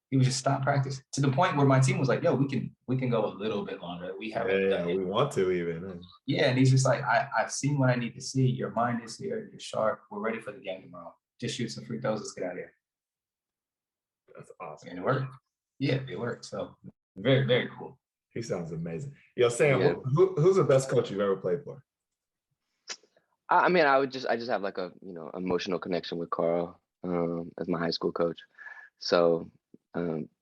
He would just stop practice to the point where my team was like, yo, we can go a little bit longer. We have we want to even. Yeah, and he's just like, I've seen what I need to see. Your mind is here. You're sharp. We're ready for the game tomorrow. Just shoot some free throws. Let's get out of here. That's awesome. And it worked. Yeah, it worked. So very, very cool. He sounds amazing. Yo, Sam, who's the best coach you've ever played for? I mean, I just have like a, you know, emotional connection with Carl as my high school coach. So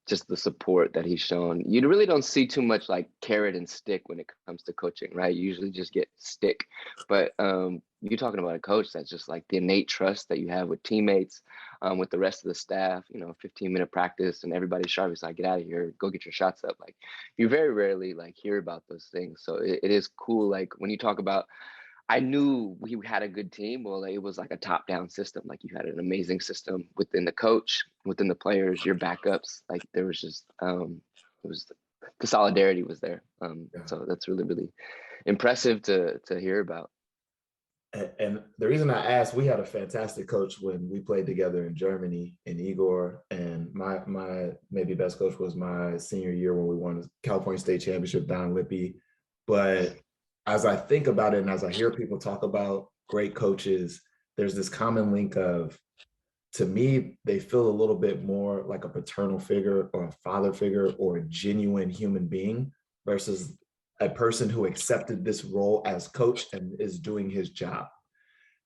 just the support that he's shown. You really don't see too much like carrot and stick when it comes to coaching, right? You usually just get stick. But you're talking about a coach that's just like the innate trust that you have with teammates, with the rest of the staff, you know, 15-minute practice and everybody's sharp. It's like, get out of here, go get your shots up. Like you very rarely like hear about those things. So it is cool. Like when you talk about, I knew we had a good team. Well, it was like a top-down system. Like you had an amazing system within the coach, within the players, your backups. Like there was just, it was the solidarity was there. So that's really, really impressive to hear about. And the reason I asked, we had a fantastic coach when we played together in Germany, in Igor. And my maybe best coach was my senior year when we won the California State Championship, Don Lippy. But as I think about it and as I hear people talk about great coaches, there's this common link of, to me, they feel a little bit more like a paternal figure or a father figure or a genuine human being versus a person who accepted this role as coach and is doing his job.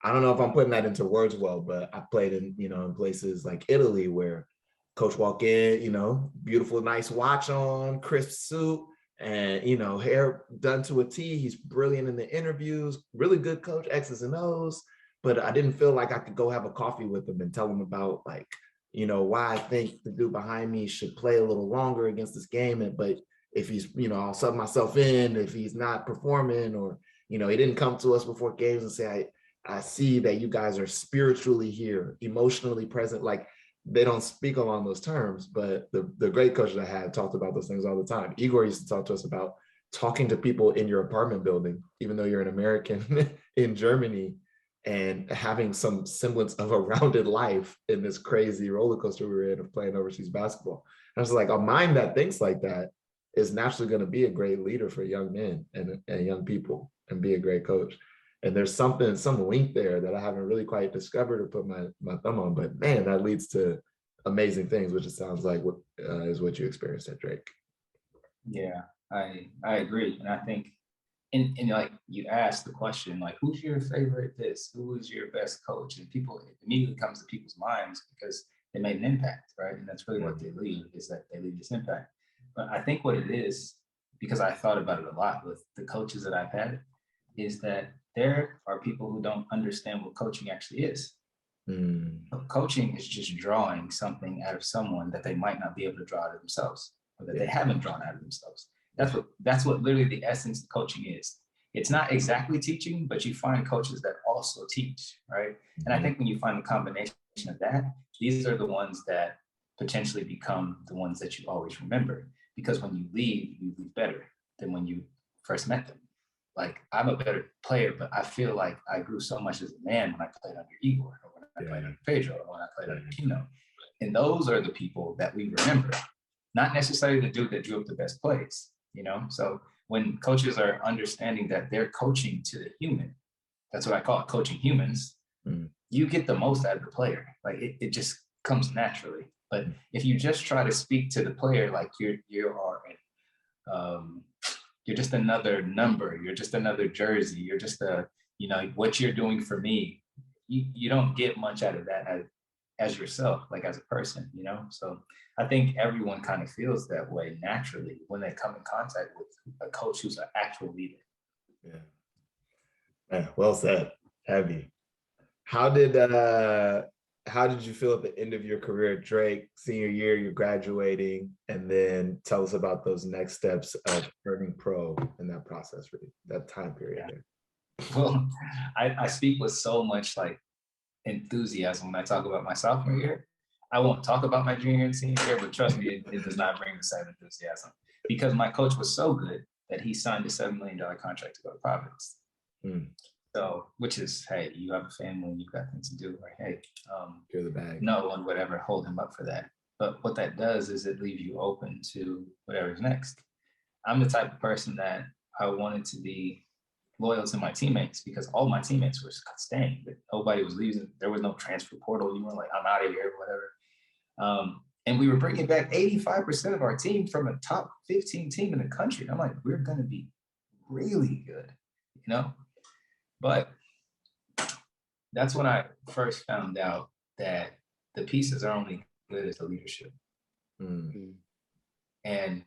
I don't know if I'm putting that into words well, but I played in, you know, in places like Italy where coach walk in, you know, beautiful, nice watch on, crisp suit, and, you know, hair done to a T. He's brilliant in the interviews, really good coach, X's and O's. But I didn't feel like I could go have a coffee with him and tell him about, like, you know, why I think the dude behind me should play a little longer against this game. But if he's, you know, I'll sub myself in if he's not performing, or, you know, he didn't come to us before games and say, I see that you guys are spiritually here, emotionally present. Like, they don't speak along those terms, but the great coaches I had talked about those things all the time. Igor used to talk to us about talking to people in your apartment building, even though you're an American in Germany, and having some semblance of a rounded life in this crazy roller coaster we were in of playing overseas basketball. And I was like, a mind that thinks like that is naturally going to be a great leader for young men and young people and be a great coach. And there's some link there that I haven't really quite discovered or put my thumb on, but man, that leads to amazing things, which it sounds like is what you experienced at Drake. Yeah, I agree. And I think, and like you asked the question, like, who's your favorite this? Who is your best coach? And people, it immediately comes to people's minds because they made an impact, right? And that's really what they leave, is that they leave this impact. But I think what it is, because I thought about it a lot with the coaches that I've had, is that there are people who don't understand what coaching actually is. Mm. Coaching is just drawing something out of someone that they might not be able to draw out of themselves, or that they Yeah. haven't drawn out of themselves. That's what literally the essence of coaching is. It's not exactly teaching, but you find coaches that also teach, right? And I think when you find the combination of that, these are the ones that potentially become the ones that you always remember. Because when you leave better than when you first met them. Like, I'm a better player, but I feel like I grew so much as a man when I played under Igor, or when I played under Pedro, or when I played under Tino. And those are the people that we remember, not necessarily the dude that drew up the best plays, you know? So when coaches are understanding that they're coaching to the human, that's what I call it, coaching humans, you get the most out of the player. Like, it just comes naturally. But if you just try to speak to the player like you're just another number, you're just another jersey, you're just what you're doing for me, you don't get much out of that as yourself, like as a person, you know? So I think everyone kind of feels that way naturally when they come in contact with a coach who's an actual leader. Yeah. Yeah, well said. Heavy. How did you feel at the end of your career at Drake? Senior year, you're graduating, and then tell us about those next steps of turning pro in that process, really, that time period there. Well, I speak with so much like enthusiasm when I talk about my sophomore year. I won't talk about my junior and senior year, but trust me, it does not bring the same enthusiasm, because my coach was so good that he signed a $7 million contract to go to Providence. So, which is, hey, you have a family, you've got things to do, right? Hey, You're the bag. no one would ever hold him up for that. But what that does is it leaves you open to whatever's next. I'm the type of person that I wanted to be loyal to my teammates, because all my teammates were staying, but nobody was leaving. There was no transfer portal. You weren't like, I'm out of here, whatever. And we were bringing back 85% of our team from a top 15 team in the country. I'm like, we're going to be really good, you know? But that's when I first found out that the pieces are only good as the leadership. And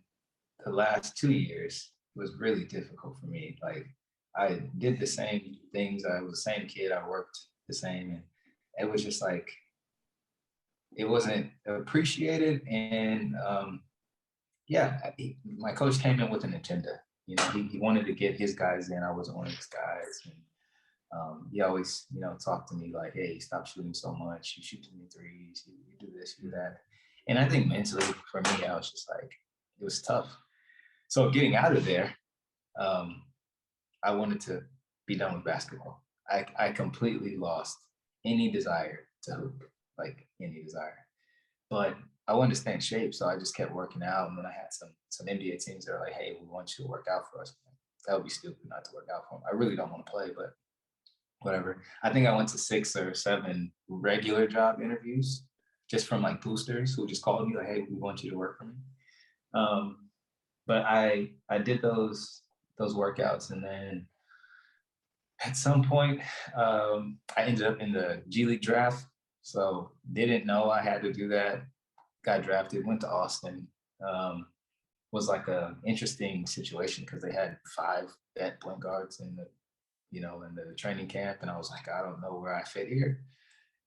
the last 2 years was really difficult for me. Like, I did the same things. I was the same kid. I worked the same. And it was just like, it wasn't appreciated. And my coach came in with an agenda. You know, he wanted to get his guys in. I wasn't one of his guys. And he always, talked to me like, hey, stop shooting so much. You shoot too many threes. You do this, you do that. And I think mentally for me, I was just like, it was tough. So getting out of there, I wanted to be done with basketball. I completely lost any desire to hoop, like any desire. But I wanted to stay in shape, so I just kept working out. And then I had some NBA teams that were like, hey, we want you to work out for us. That would be stupid not to work out for them. I really don't want to play, but whatever. I think I went to 6 or 7 regular job interviews just from like boosters who just called me like, hey, we want you to work for me. But I did those workouts, and then at some point I ended up in the G League draft. So didn't know I had to do that. Got drafted, went to Austin. Was like a interesting situation because they had 5 vet point guards in the training camp, and I was like, I don't know where I fit here.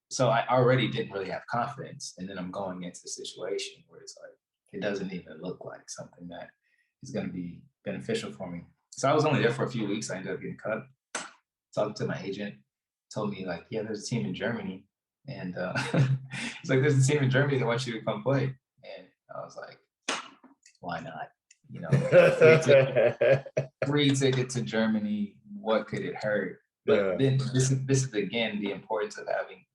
So I already didn't really have confidence, and then I'm going into a situation where it's like it doesn't even look like something that is going to be beneficial for me. So I was only there for a few weeks. I ended up getting cut. Talked to my agent, told me like, yeah, there's a team in Germany, and he's like, there's a team in Germany that wants you to come play, and I was like, why not? Free ticket to Germany. What could it hurt? But then this is again the importance of having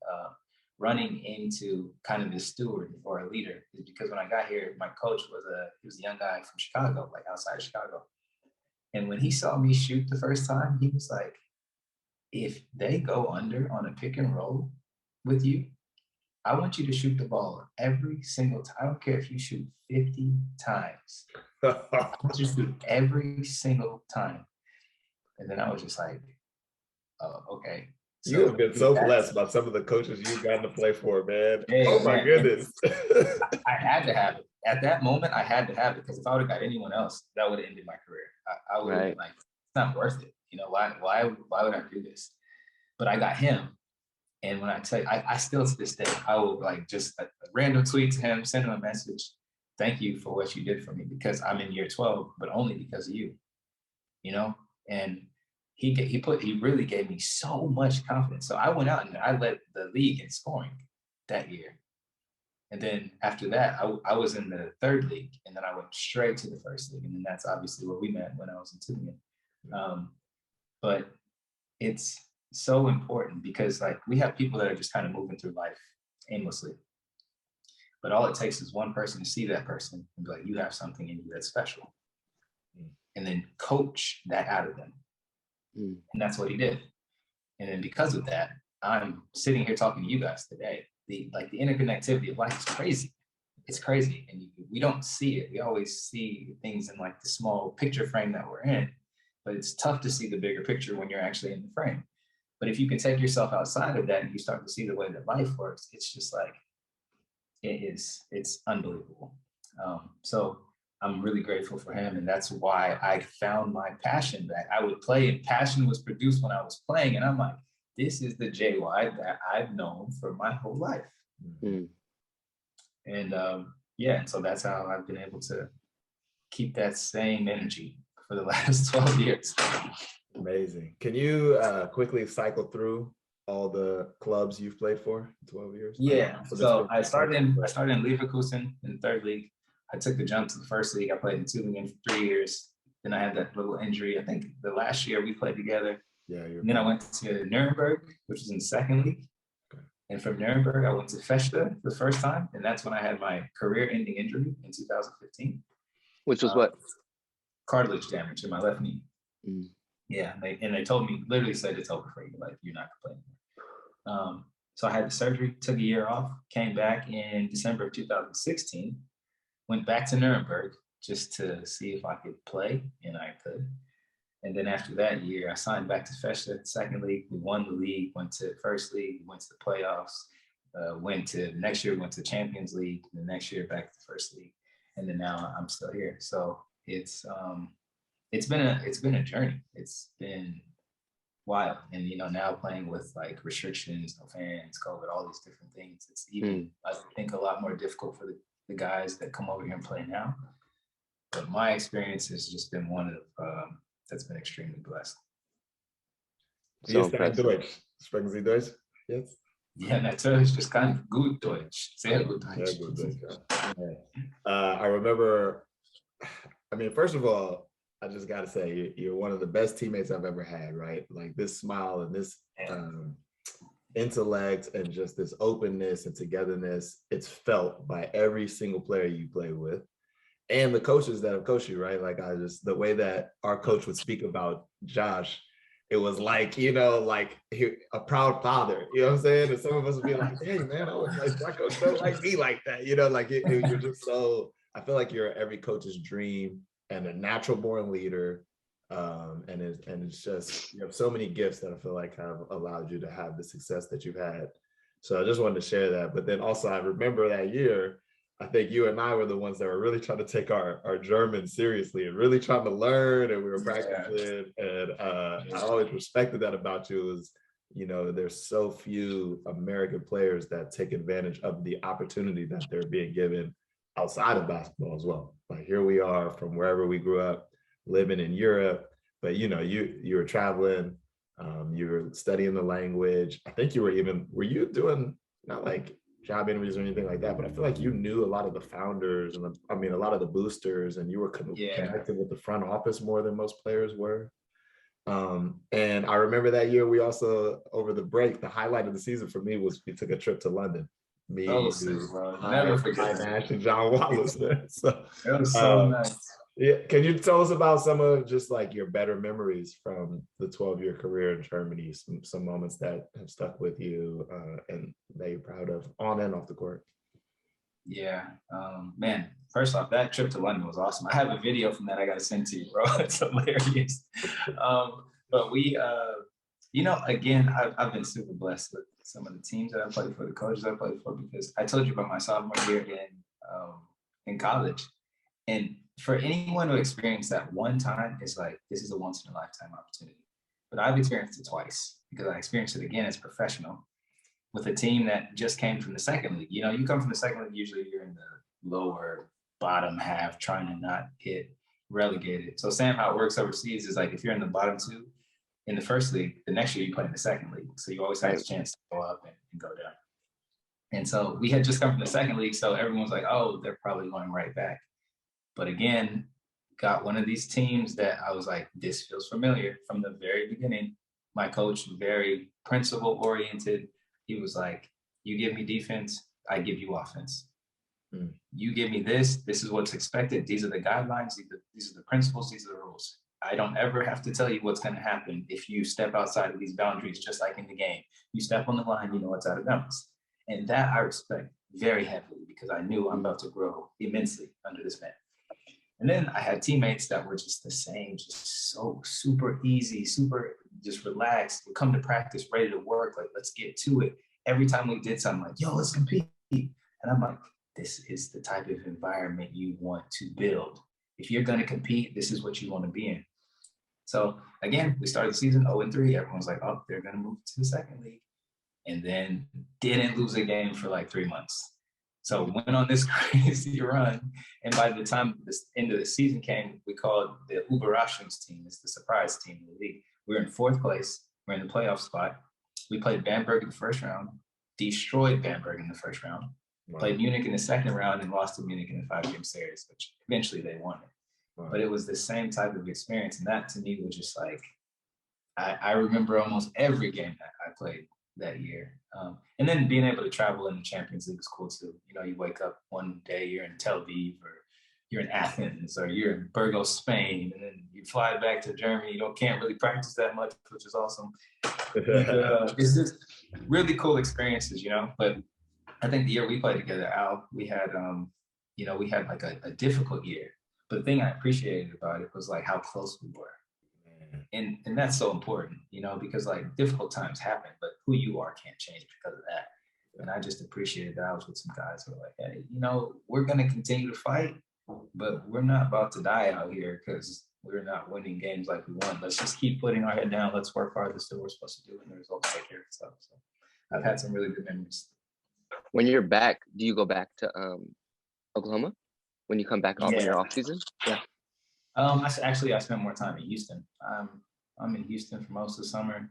running into kind of this steward or a leader, is because when I got here, my coach was a young guy from Chicago, like outside of Chicago. And when he saw me shoot the first time, he was like, if they go under on a pick and roll with you, I want you to shoot the ball every single time. I don't care if you shoot 50 times. I want you to shoot every single time. And then I was just like, oh, okay. So you have been so blessed by some of the coaches you've gotten to play for, man. Yeah, oh my goodness. I had to have it. At that moment, I had to have it, because if I would have got anyone else, that would have ended my career. I would have been like, it's not worth it. Why would I do this? But I got him. And when I tell you, I still to this day, I will like just a random tweet to him, send him a message. Thank you for what you did for me, because I'm in year 12, but only because of you, you know? And he really gave me so much confidence. So I went out and I led the league in scoring that year. And then after that, I was in the third league, and then I went straight to the first league. And then that's obviously where we met when I was in Tübingen. But it's so important because like we have people that are just kind of moving through life aimlessly. But all it takes is one person to see that person and be like, you have something in you that's special. And then coach that out of them. And that's what he did. And then because of that, I'm sitting here talking to you guys today. The interconnectivity of life is crazy. It's crazy. And we don't see it. We always see things in like the small picture frame that we're in, but it's tough to see the bigger picture when you're actually in the frame. But if you can take yourself outside of that and you start to see the way that life works, it's just like, it's unbelievable. So I'm really grateful for him. And that's why I found my passion back. I would play, and passion was produced when I was playing. And I'm like, this is the JY that I've known for my whole life. And and so that's how I've been able to keep that same energy for the last 12 years. Amazing. Can you quickly cycle through all the clubs you've played for in 12 years? Yeah. So I started in Leverkusen in the third league. I took the jump to the first league. I played in Tübingen for 3 years. Then I had that little injury. I think the last year we played together. Yeah. And then I went to Nuremberg, which was in the second league. Okay. And from Nuremberg, I went to Fechter the first time. And that's when I had my career-ending injury in 2015. Which was what? Cartilage damage in my left knee. Yeah. They told me, literally said it's over for you. Like, you're not going to play anymore. So I had the surgery, took a year off, came back in December of 2016, went back to Nuremberg just to see if I could play, and I could. And then after that year, I signed back to Fechter, second league. We won the league, went to first league, went to the playoffs, next year, went to Champions League, and the next year back to the first league. And then now I'm still here. So it's been a journey. It's been wild. And, now playing with like restrictions, no fans, COVID, all these different things, it's even, I think, a lot more difficult for the guys that come over here and play now. But my experience has just been one of, that's been extremely blessed. So Deutsch? Sprechen Sie Deutsch? Yes. Yeah, natürlich just kind of gut Deutsch. Sehr gut Deutsch. I remember, first of all, I just got to say, you're one of the best teammates I've ever had, right? Like this smile and this intellect and just this openness and togetherness, it's felt by every single player you play with and the coaches that have coached you, right? Like the way that our coach would speak about Josh, it was like, like a proud father, you know what I'm saying? And some of us would be like, hey man, I was like, my coach don't like me like that, like you're just so, I feel like you're every coach's dream and a natural born leader. And it's just, you have so many gifts that I feel like have allowed you to have the success that you've had. So I just wanted to share that. But then also I remember that year, I think you and I were the ones that were really trying to take our German seriously and really trying to learn, and we were practicing. And I always respected that about you is, there's so few American players that take advantage of the opportunity that they're being given outside of basketball as well. Like here we are from wherever we grew up, living in Europe, but you were traveling, you were studying the language. I think were you doing not like job interviews or anything like that, but I feel like you knew a lot of the founders and a lot of the boosters, and you were connected with the front office more than most players were. And I remember that year we also, over the break, the highlight of the season for me was we took a trip to London. Me, never forget Nash and John Wallace. So it was so nice. Yeah, can you tell us about some of just like your better memories from the 12-year career in Germany, some moments that have stuck with you and that you're proud of on and off the court? Yeah, man, first off, that trip to London was awesome. I have a video from that I got to send to you, bro. It's hilarious. But we, again, I've been super blessed with some of the teams that I played for, the coaches I played for, because I told you about my sophomore year in college. And for anyone who experienced that one time, it's like, this is a once in a lifetime opportunity. But I've experienced it twice because I experienced it again as a professional. with a team that just came from the second league. You know, you come from the second league, usually you're in the lower bottom half trying to not get relegated. So Sam, how it works overseas is like if you're in the bottom two in the first league, the next year you play in the second league. So you always have a chance to go up and go down. And so we had just come from the second league. So everyone's like, oh, they're probably going right back. But again, got one of these teams that I was like, this feels familiar from the very beginning. My coach, very principle oriented. He was like, you give me defense, I give you offense. You give me this is what's expected. These are the guidelines, these are the principles, these are the rules. I don't ever have to tell you what's going to happen if you step outside of these boundaries, just like in the game. You step on the line, you know what's out of bounds. And that I respect very heavily because I knew I'm about to grow immensely under this man. And then I had teammates that were just the same, just so super easy, super just relaxed. We come to practice, ready to work, like let's get to it. Every time we did something like, yo, let's compete. And I'm like, this is the type of environment you want to build. If you're going to compete, this is what you want to be in. So again, we started the season 0-3. Everyone's like, oh, they're going to move to the second league. And then didn't lose a game for like 3 months. So went on this crazy run. And by the time the end of the season came, we called the Überraschungs team. It's the surprise team in the league. We were in 4th place. We're in the playoff spot. We played Bamberg in the first round, destroyed Bamberg in the first round. Wow. Played Munich in the second round and lost to Munich in the 5-game series, which eventually they won it. Wow. But it was the same type of experience. And that to me was just like, I remember almost every game that I played that year. And then being able to travel in the Champions League was cool too. You know, you wake up one day, you're in Tel Aviv or you're in Athens or you're in Burgos, Spain, and then you fly back to Germany. You can't really practice that much, which is awesome. It's just really cool experiences, you know. But I think the year we played together, Al, we had, we had like a difficult year. But the thing I appreciated about it was like how close we were. And that's so important, you know, because like difficult times happen, but who you are can't change because of that. And I just appreciated that I was with some guys who were like, hey, you know, we're going to continue to fight, but we're not about to die out here because we're not winning games like we won. Let's just keep putting our head down. Let's work hard. That's what we're supposed to do. And the results take care of itself. So I've had some really good memories. When you're back, do you go back to Oklahoma when you come back off in your off season? Yeah. I spent more time in Houston. I'm in Houston for most of the summer,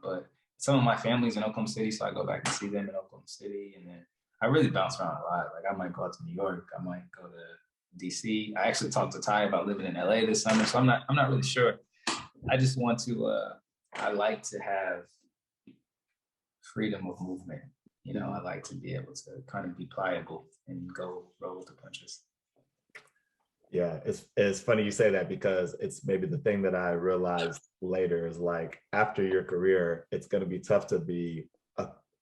but some of my family's in Oklahoma City, so I go back and see them in Oklahoma City, and then I really bounce around a lot. Like I might go out to New York, I might go to DC. I actually talked to Ty about living in LA this summer, so I'm not really sure. I just want to. I like to have freedom of movement. You know, I like to be able to kind of be pliable and go roll with the punches. Yeah, it's funny you say that because it's maybe the thing that I realized later is like after your career, it's going to be tough to be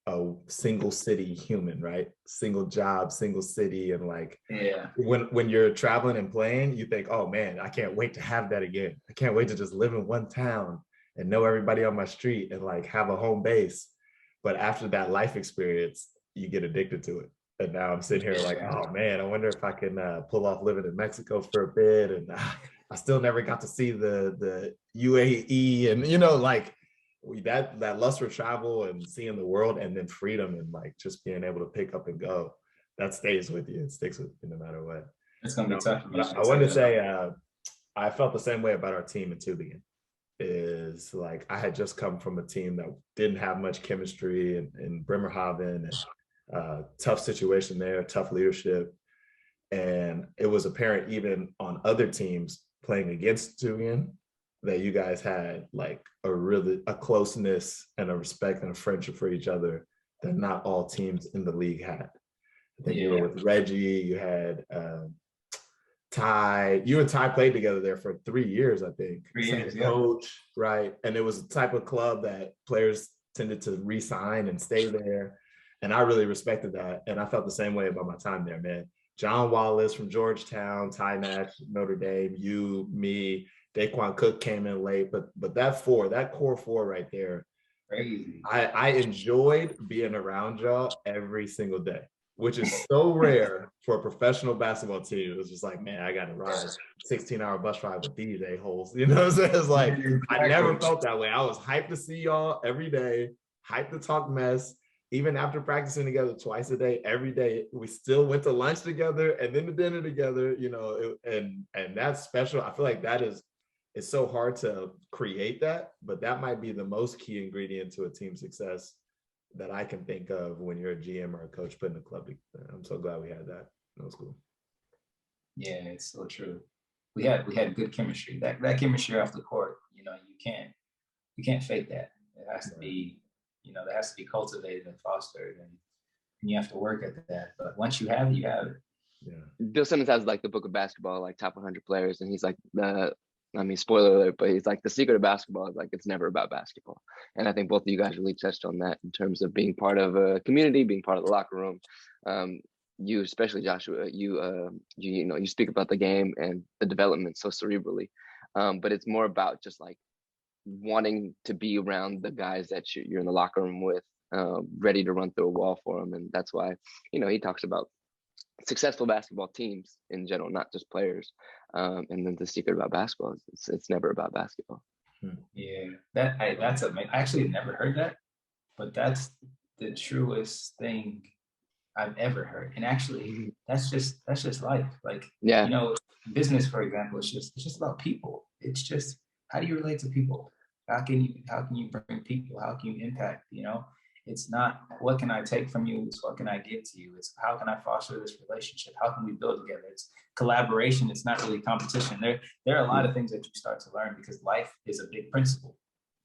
a single city human, right? Single job, single city. And like, yeah, when you're traveling and playing, you think, oh man, I can't wait to have that again. I can't wait to just live in one town and know everybody on my street and like have a home base. But after that life experience, you get addicted to it. And now I'm sitting here like, oh man, I wonder if I can pull off living in Mexico for a bit. And I still never got to see the UAE and, you know, like that lust for travel and seeing the world and then freedom and like just being able to pick up and go, that stays with you. It sticks with you no matter what. It's going to be tough. I wanted to say, I felt the same way about our team in Tübingen. Is like, I had just come from a team that didn't have much chemistry in Bremerhaven and tough situation there, tough leadership. And it was apparent even on other teams playing against Tübingen that you guys had like a closeness and a respect and a friendship for each other that not all teams in the league had. I think you were with Reggie, you had Ty, you and Ty played together there for 3 years, I think. 3 years, coach, right? And it was a type of club that players tended to re-sign and stay there. And I really respected that. And I felt the same way about my time there, man. John Wallace from Georgetown, Ty Nash, Notre Dame, you, me, Daquan Cook came in late. But that core four right there, crazy. I enjoyed being around y'all every single day, which is so rare for a professional basketball team. It was just like, man, I got to ride a 16-hour bus ride with these a-holes. You know what I'm saying? It's like, I never felt that way. I was hyped to see y'all every day, hyped to talk mess. even after practicing together twice a day, every day, we still went to lunch together and then to dinner together, you know, and that's special. I feel like that is, it's so hard to create that, but that might be the most key ingredient to a team success that I can think of when you're a GM or a coach putting a club together. I'm so glad we had that. That was cool. Yeah, it's so true. We had good chemistry. That chemistry off the court, you know, you can't fake that. It has to be, you know, that has to be cultivated and fostered, and you have to work at that. But once you have it, you have it. Yeah. Bill Simmons has like the book of basketball, like top 100 players, and he's like I mean, spoiler alert, but he's like, the secret of basketball is like, it's never about basketball. And I think both of you guys really touched on that in terms of being part of a community, being part of the locker room. You, especially Joshua, you know, you speak about the game and the development so cerebrally, but it's more about just like wanting to be around the guys that you're in the locker room with, ready to run through a wall for them. And that's why, you know, he talks about successful basketball teams in general, not just players. And then the secret about basketball is it's never about basketball. Yeah, that's amazing. I actually never heard that, but that's the truest thing I've ever heard. And actually, that's just life. Like, Yeah, you know, business, for example, it's just about people. It's just, how do you relate to people? How can you bring people? How can you impact? You know, it's not what can I take from you, it's what can I give to you. It's how can I foster this relationship? How can we build together? It's collaboration. It's not really competition. There are a lot of things that you start to learn because life is a big principle.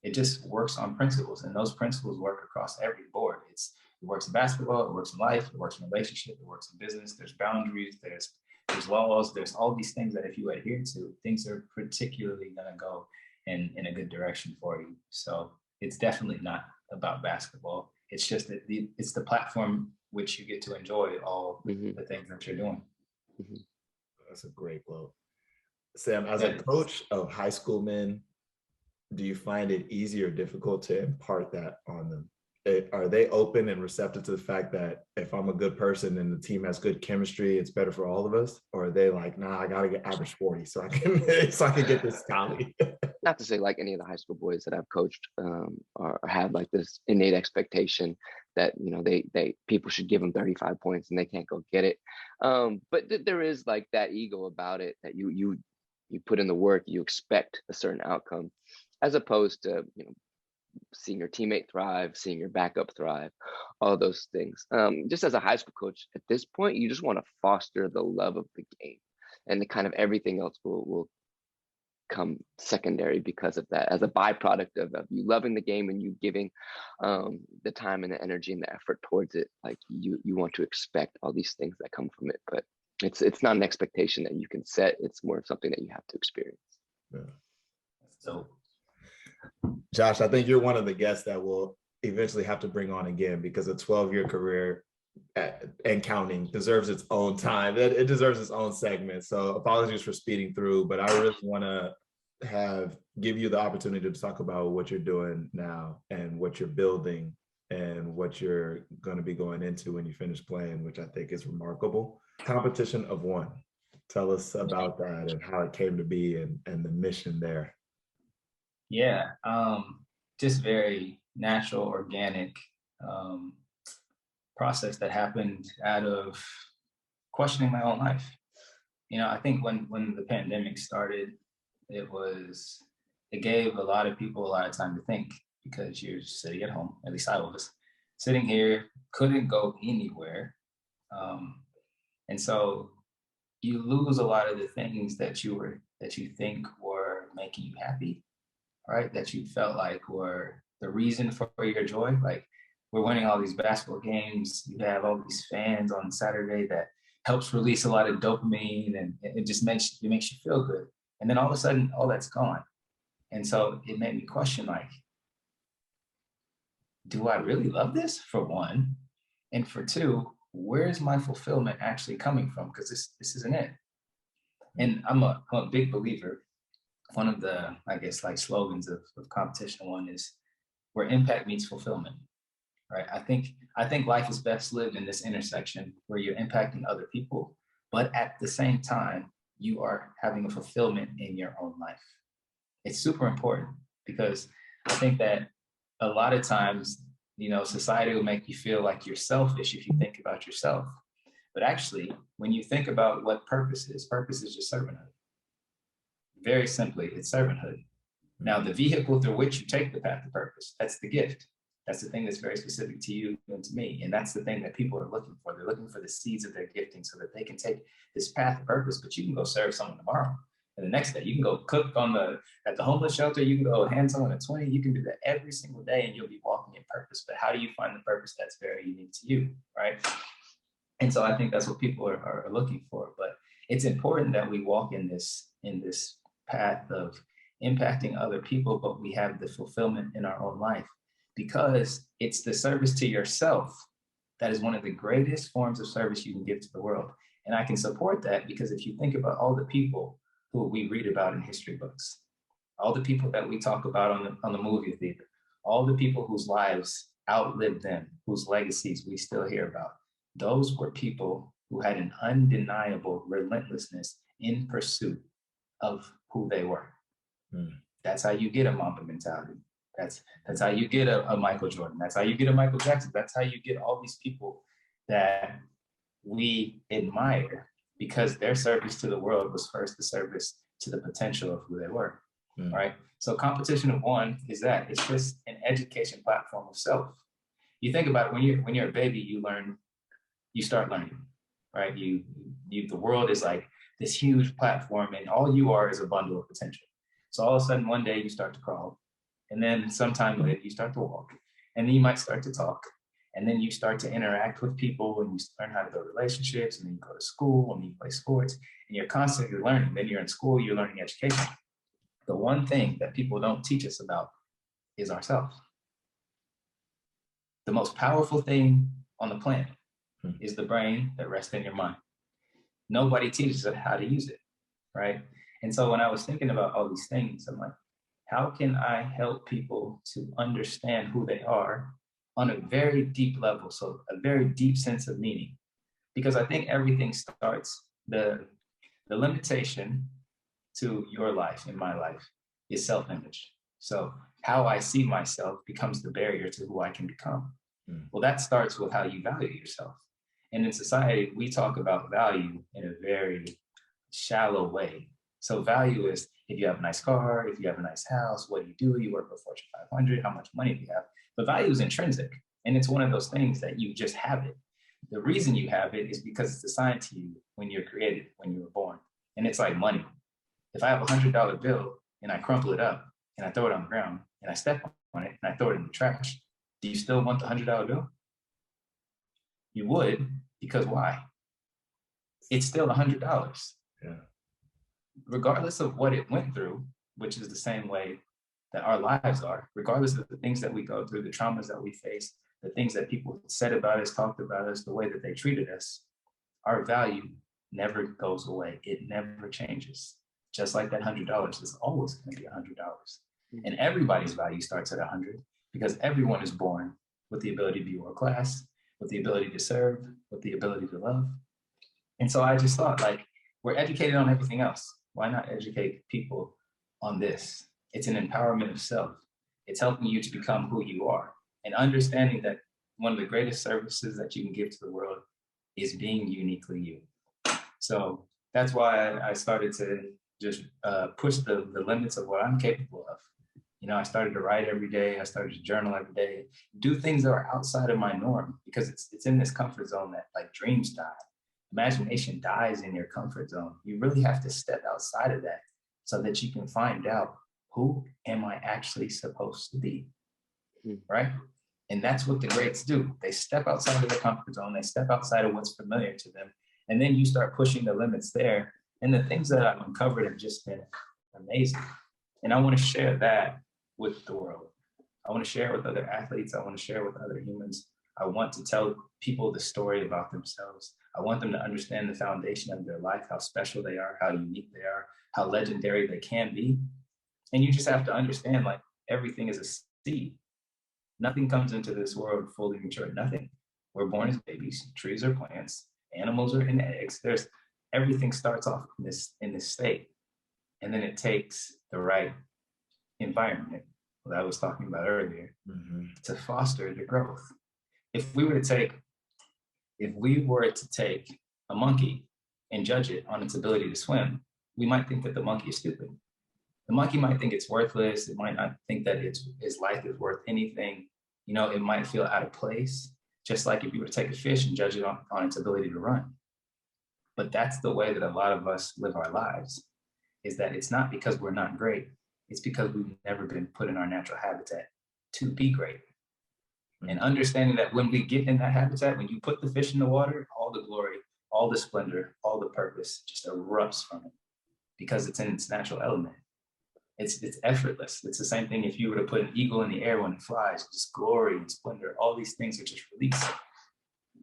It just works on principles, and those principles work across every board. It works in basketball, it works in life, it works in relationship, it works in business. There's boundaries, there's laws, there's all these things that if you adhere to, things are particularly gonna go in a good direction for you. So it's definitely not about basketball. It's just that it's the platform which you get to enjoy all the things that you're doing. That's a great quote. Sam, as a coach of high school men, do you find it easy or difficult to impart that on them? Are they open and receptive to the fact that if I'm a good person and the team has good chemistry, it's better for all of us? Or are they like, nah, I gotta get average 40 so I can get this tally? not to say like any of the high school boys that I've coached or have like this innate expectation that, you know, they people should give them 35 points and they can't go get it. But there is like that ego about it that you put in the work, you expect a certain outcome, as opposed to, you know, seeing your teammate thrive, seeing your backup thrive, all those things. Just as a high school coach, at this point, you just want to foster the love of the game, and the kind of everything else will come secondary because of that, as a byproduct of you loving the game and you giving the time and the energy and the effort towards it. Like you want to expect all these things that come from it, but it's not an expectation that you can set. It's more of something that you have to experience. Yeah. So, Josh, I think you're one of the guests that will eventually have to bring on again, because a 12-year career and counting deserves its own time. It deserves its own segment. So apologies for speeding through, but I really want to give you the opportunity to talk about what you're doing now and what you're building and what you're going to be going into when you finish playing, which I think is remarkable. Competition of One. Tell us about that and how it came to be and the mission there. Yeah, just very natural, organic process that happened out of questioning my own life. You know, I think when the pandemic started, it gave a lot of people a lot of time to think, because you're sitting at home. At least I was sitting here, couldn't go anywhere, and so you lose a lot of the things that you think were making you happy, right? That you felt like were the reason for your joy. Like, we're winning all these basketball games. You have all these fans on Saturday that helps release a lot of dopamine, and it just makes you feel good. And then all of a sudden, all that's gone. And so it made me question, like, do I really love this, for one? And for two, where's my fulfillment actually coming from? Because this isn't it. And I'm a big believer. One of the, I guess, like slogans of Competition One is where impact meets fulfillment, right? I think life is best lived in this intersection where you're impacting other people, but at the same time, you are having a fulfillment in your own life. It's super important, because I think that a lot of times society will make you feel like you're selfish if you think about yourself. But actually, when you think about what purpose is just servanthood. Very simply, it's servanthood. Now, the vehicle through which you take the path to purpose, that's the gift. That's the thing that's very specific to you and to me. And that's the thing that people are looking for. They're looking for the seeds of their gifting so that they can take this path to purpose, but you can go serve someone tomorrow. And the next day, you can go cook at the homeless shelter. You can go hand someone a 20. You can do that every single day and you'll be walking in purpose. But how do you find the purpose that's very unique to you, right? And so I think that's what people are looking for. But it's important that we walk in this path of impacting other people, but we have the fulfillment in our own life, because it's the service to yourself that is one of the greatest forms of service you can give to the world. And I can support that because if you think about all the people who we read about in history books, all the people that we talk about on the movie theater, all the people whose lives outlived them, whose legacies we still hear about, those were people who had an undeniable relentlessness in pursuit of who they were. That's how you get a Mamba mentality. That's how you get a Michael Jordan. That's how you get a Michael Jackson. That's how you get all these people that we admire, because their service to the world was first the service to the potential of who they were, right? So Competition of One is that. It's just an education platform of self. You think about it, when you're a baby, you start learning, right? The world is like this huge platform and all you are is a bundle of potential. So all of a sudden, one day you start to crawl, and then sometime later you start to walk, and then you might start to talk, and then you start to interact with people, and you learn how to build relationships, and then you go to school, and you play sports, and you're constantly learning. Then you're in school, you're learning education. The one thing that people don't teach us about is ourselves. The most powerful thing on the planet is the brain that rests in your mind. Nobody teaches us how to use it, right? And so when I was thinking about all these things, I'm like, how can I help people to understand who they are on a very deep level? So a very deep sense of meaning, because I think everything starts, the limitation to your life and my life is self-image. So how I see myself becomes the barrier to who I can become. Well, that starts with how you value yourself. And in society, we talk about value in a very shallow way. So value is if you have a nice car, if you have a nice house, what do? You work for Fortune 500, how much money do you have? But value is intrinsic. And it's one of those things that you just have it. The reason you have it is because it's assigned to you when you're created, when you were born. And it's like money. If I have $100 bill and I crumple it up and I throw it on the ground and I step on it and I throw it in the trash, do you still want the $100 bill? You would, because why? It's still $100. Yeah. Regardless of what it went through, which is the same way that our lives are, regardless of the things that we go through, the traumas that we face, the things that people said about us, talked about us, the way that they treated us, our value never goes away. It never changes. Just like that $100 is always going to be $100. And everybody's value starts at 100 because everyone is born with the ability to be world class, with the ability to serve, with the ability to love. And so I just thought, like, we're educated on everything else. Why not educate people on this? It's an empowerment of self. It's helping you to become who you are and understanding that one of the greatest services that you can give to the world is being uniquely you. So that's why I started to just push the limits of what I'm capable of. I started to write every day. I started to journal every day, do things that are outside of my norm, because it's in this comfort zone that, like, dreams die. Imagination dies in your comfort zone. You really have to step outside of that so that you can find out, who am I actually supposed to be, right? And that's what the greats do. They step outside of their comfort zone. They step outside of what's familiar to them. And then you start pushing the limits there. And the things that I've uncovered have just been amazing. And I want to share that with the world. I want to share it with other athletes. I want to share it with other humans. I want to tell people the story about themselves. I want them to understand the foundation of their life, how special they are, how unique they are, how legendary they can be. And you just have to understand, like, everything is a seed. Nothing comes into this world fully mature. Nothing. We're born as babies. Trees are plants. Animals are in eggs. Everything starts off in this state. And then it takes the right environment that I was talking about earlier, Mm-hmm. to foster the growth. If we were to take a monkey and judge it on its ability to swim, we might think that the monkey is stupid. The monkey might think it's worthless. It might not think that its life is worth anything. You know, it might feel out of place, just like if you were to take a fish and judge it on its ability to run. But that's the way that a lot of us live our lives, is that it's not because we're not great. It's because we've never been put in our natural habitat to be great. And understanding that when we get in that habitat, when you put the fish in the water, all the glory, all the splendor, all the purpose just erupts from it because it's in its natural element. It's effortless. It's the same thing if you were to put an eagle in the air when it flies, just glory and splendor, all these things are just released.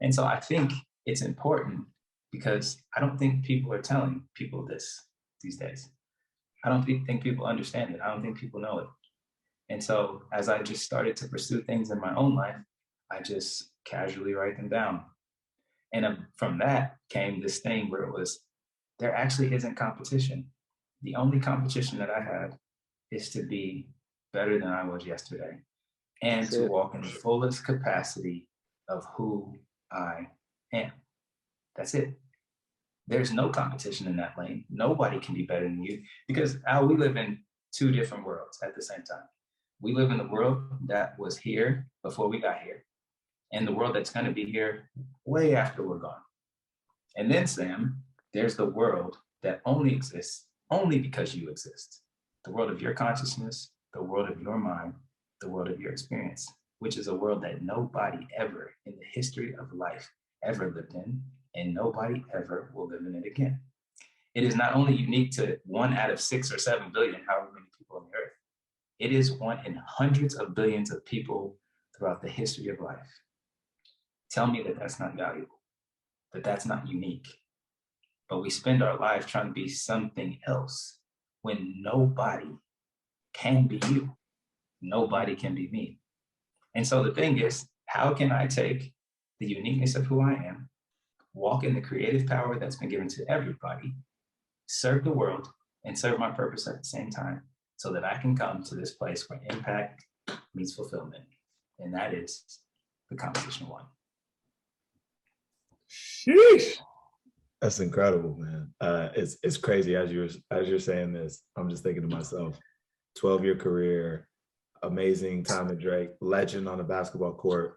And so I think it's important because I don't think people are telling people this these days. I don't think people understand it. I don't think people know it. And so as I just started to pursue things in my own life, I just casually write them down. And from that came this thing where it was, there actually isn't competition. The only competition that I have is to be better than I was yesterday and to walk in the fullest capacity of who I am. That's it. There's no competition in that lane. Nobody can be better than you because Al, we live in two different worlds at the same time. We live in the world that was here before we got here and the world that's going to be here way after we're gone. And then, Sam, there's the world that only exists only because you exist. The world of your consciousness, the world of your mind, the world of your experience, which is a world that nobody ever in the history of life ever lived in, and nobody ever will live in it again. It is not only unique to 1 out of 6 or 7 billion, however many people on the earth, it is 1 in hundreds of billions of people throughout the history of life. Tell me that that's not valuable, that that's not unique. But we spend our life trying to be something else when nobody can be you. Nobody can be me. And so the thing is, how can I take the uniqueness of who I am, walk in the creative power that's been given to everybody, serve the world, and serve my purpose at the same time so that I can come to this place where impact meets fulfillment. And that is the Competition One. Sheesh. That's incredible, man. It's crazy as you're saying this. I'm just thinking to myself, 12-year career, amazing time at Drake, legend on the basketball court,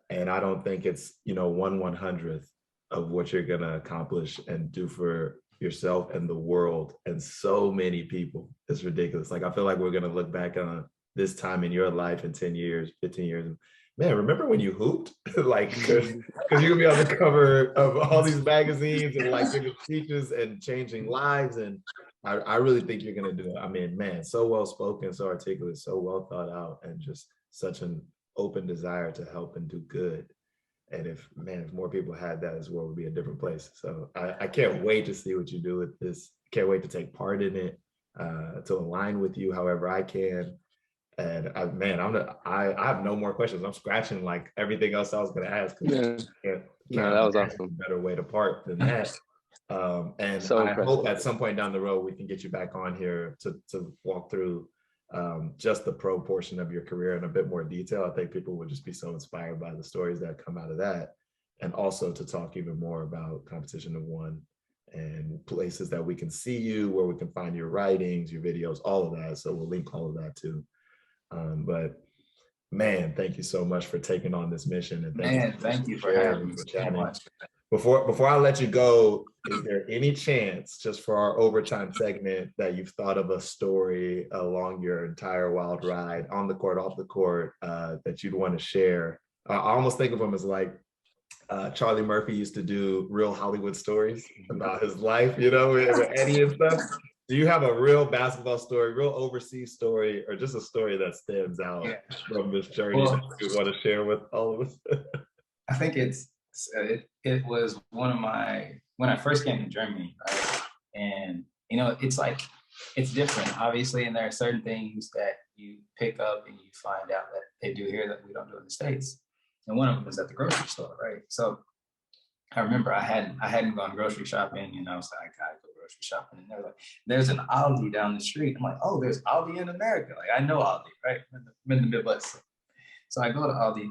and I don't think it's 1/100th of what you're gonna accomplish and do for yourself and the world and so many people. It's ridiculous. Like I feel like we're gonna look back on this time in your life in 10 years, 15 years. Man, remember when you hooped? Like, because you're gonna be on the cover of all these magazines and like giving speeches and changing lives. And I really think you're gonna do it. I mean, man, so well spoken, so articulate, so well thought out, and just such an open desire to help and do good. And if more people had that, this world would be a different place. So I can't wait to see what you do with this. Can't wait to take part in it, to align with you however I can. And I have no more questions. I'm scratching like everything else I was going to ask. Yeah. No, that was awesome. A better way to part than that. And so I impressive. hope at some point down the road we can get you back on here to walk through just the pro portion of your career in a bit more detail. I think people would just be so inspired by the stories that come out of that, and also to talk even more about Competition of One and places that we can see you, where we can find your writings, your videos, all of that. So we'll link all of that too. But man, thank you so much for taking on this mission. And thank you for having me so much. Before I let you go, is there any chance, just for our overtime segment, that you've thought of a story along your entire wild ride, on the court, off the court, that you'd want to share? I almost think of them as like Charlie Murphy used to do real Hollywood stories about his life, with Eddie and stuff. Do you have a real basketball story, real overseas story, or just a story that stands out from this journey that you want to share with all of us? I think it was one of when I first came to Germany, right? And, it's different, obviously, and there are certain things that you pick up and you find out that they do here that we don't do in the States. And one of them is at the grocery store, right? So I remember I hadn't gone grocery shopping, and I was like, I gotta go grocery grocery shopping, and they're like, there's an Aldi down the street. I'm like, oh, there's Aldi in America. Like, I know Aldi, right? I'm in the Midwest. So I go to Aldi,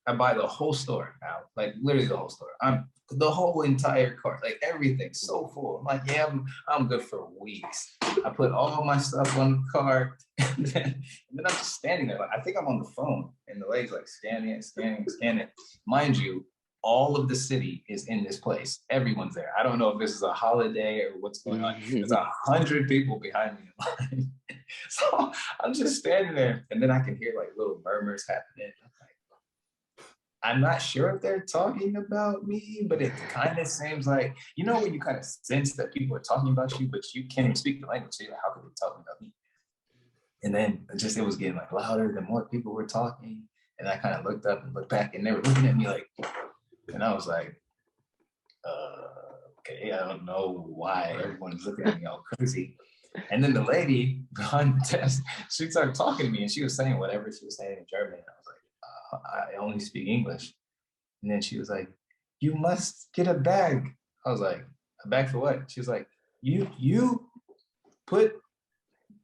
I buy the whole store now, like literally the whole store. I'm the whole entire cart, like everything so full. I'm like, yeah, I'm good for weeks. I put all my stuff on the cart, and then I'm just standing there. Like, I think I'm on the phone, and the lady's like scanning it. Mind you, all of the city is in this place. Everyone's there. I don't know if this is a holiday or what's going on. There's 100 people behind me in line. So I'm just standing there, and then I can hear like little murmurs happening. I'm not sure if they're talking about me, but it kind of seems like, you know, when you kind of sense that people are talking about you, but you can't even speak the language. So you're like, how could they be talking about me? And then it was getting like louder, the more people were talking. And I kind of looked up and looked back, and they were looking at me like, and I was like, okay, I don't know why everyone's looking at me all crazy. And then the lady behind the desk, she started talking to me, and she was saying whatever she was saying in German. And I was like, I only speak English. And then she was like, you must get a bag. I was like, a bag for what? She was like, you put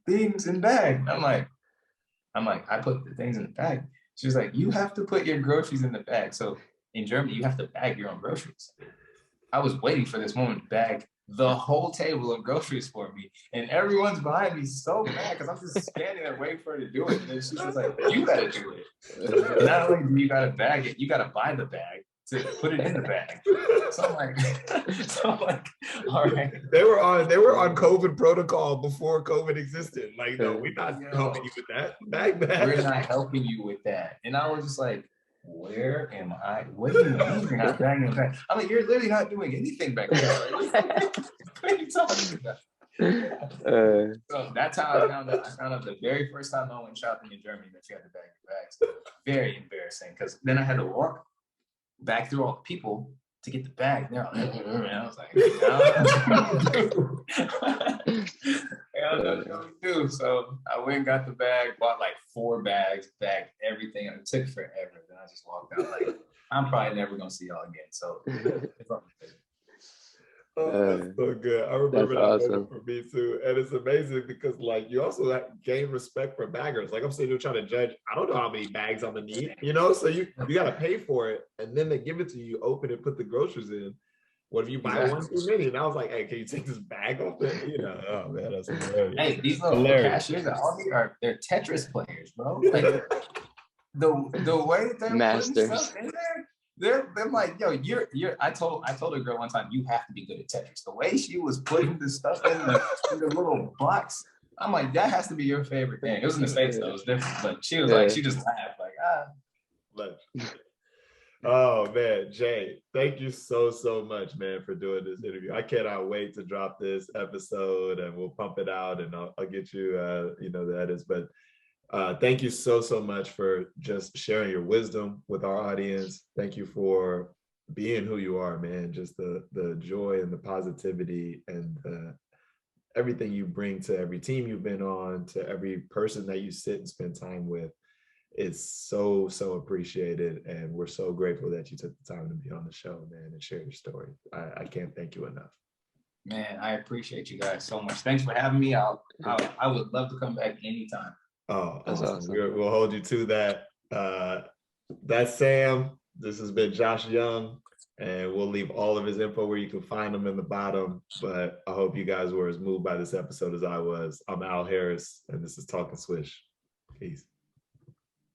things in bag. I'm like, I put the things in the bag. She was like, you have to put your groceries in the bag. So in Germany, you have to bag your own groceries. I was waiting for this woman to bag the whole table of groceries for me, and everyone's behind me so mad because I'm just standing there waiting for her to do it. And then she was like, you gotta do it. And not only do you gotta bag it, you gotta buy the bag to put it in the bag. So I'm like, all right. They were on COVID protocol before COVID existed. Like, no, we're not helping you with that. Bag. We're not helping you with that. And I was just like, where am I? What do you mean you're not bagging the bag? I'm like, you're literally not doing anything back there. Like, what are you talking about? So that's how I found out the very first time I went shopping in Germany that you had to bag your bags. Very embarrassing, because then I had to walk back through all the people to get the bag. And they're all, and I was like, I don't know what to do. So I went and got the bag, bought like 4 bags, bagged everything, and it took forever. Then I just walked out like, I'm probably never gonna see y'all again. So that's so good. I remember that awesome. moment for me too. And it's amazing because like you also gain respect for baggers. Like I'm sitting here trying to judge, I don't know how many bags I'm gonna need, you know? So you gotta pay for it, and then they give it to you, open it, put the groceries in. What if you buy one too many? And I was like, hey, can you take this bag off there? You know, oh man, that's hilarious. Hey, these little cashiers at Aldi they're Tetris players, bro. Like the way that they're Masters. putting stuff in there, they're like, yo, you're. I told a girl one time, you have to be good at Tetris. The way she was putting the stuff in the little box, I'm like, that has to be your favorite thing. It was in the States though, it was different. But she was like, she just laughed like, Oh man, Jay, thank you so much, man, for doing this interview. I cannot wait to drop this episode, and we'll pump it out, and I'll get you the edits. But thank you so much for just sharing your wisdom with our audience. Thank you for being who you are, man. Just the joy and the positivity and everything you bring to every team you've been on, to every person that you sit and spend time with. It's so appreciated, and we're so grateful that you took the time to be on the show, man, and share your story. I can't thank you enough. Man, I appreciate you guys so much. Thanks for having me. I would love to come back anytime. Oh, that's awesome. We'll hold you to that. That's Sam. This has been Josh Young, and we'll leave all of his info where you can find him in the bottom. But I hope you guys were as moved by this episode as I was. I'm Al Harris, and this is Talking Swish. Peace.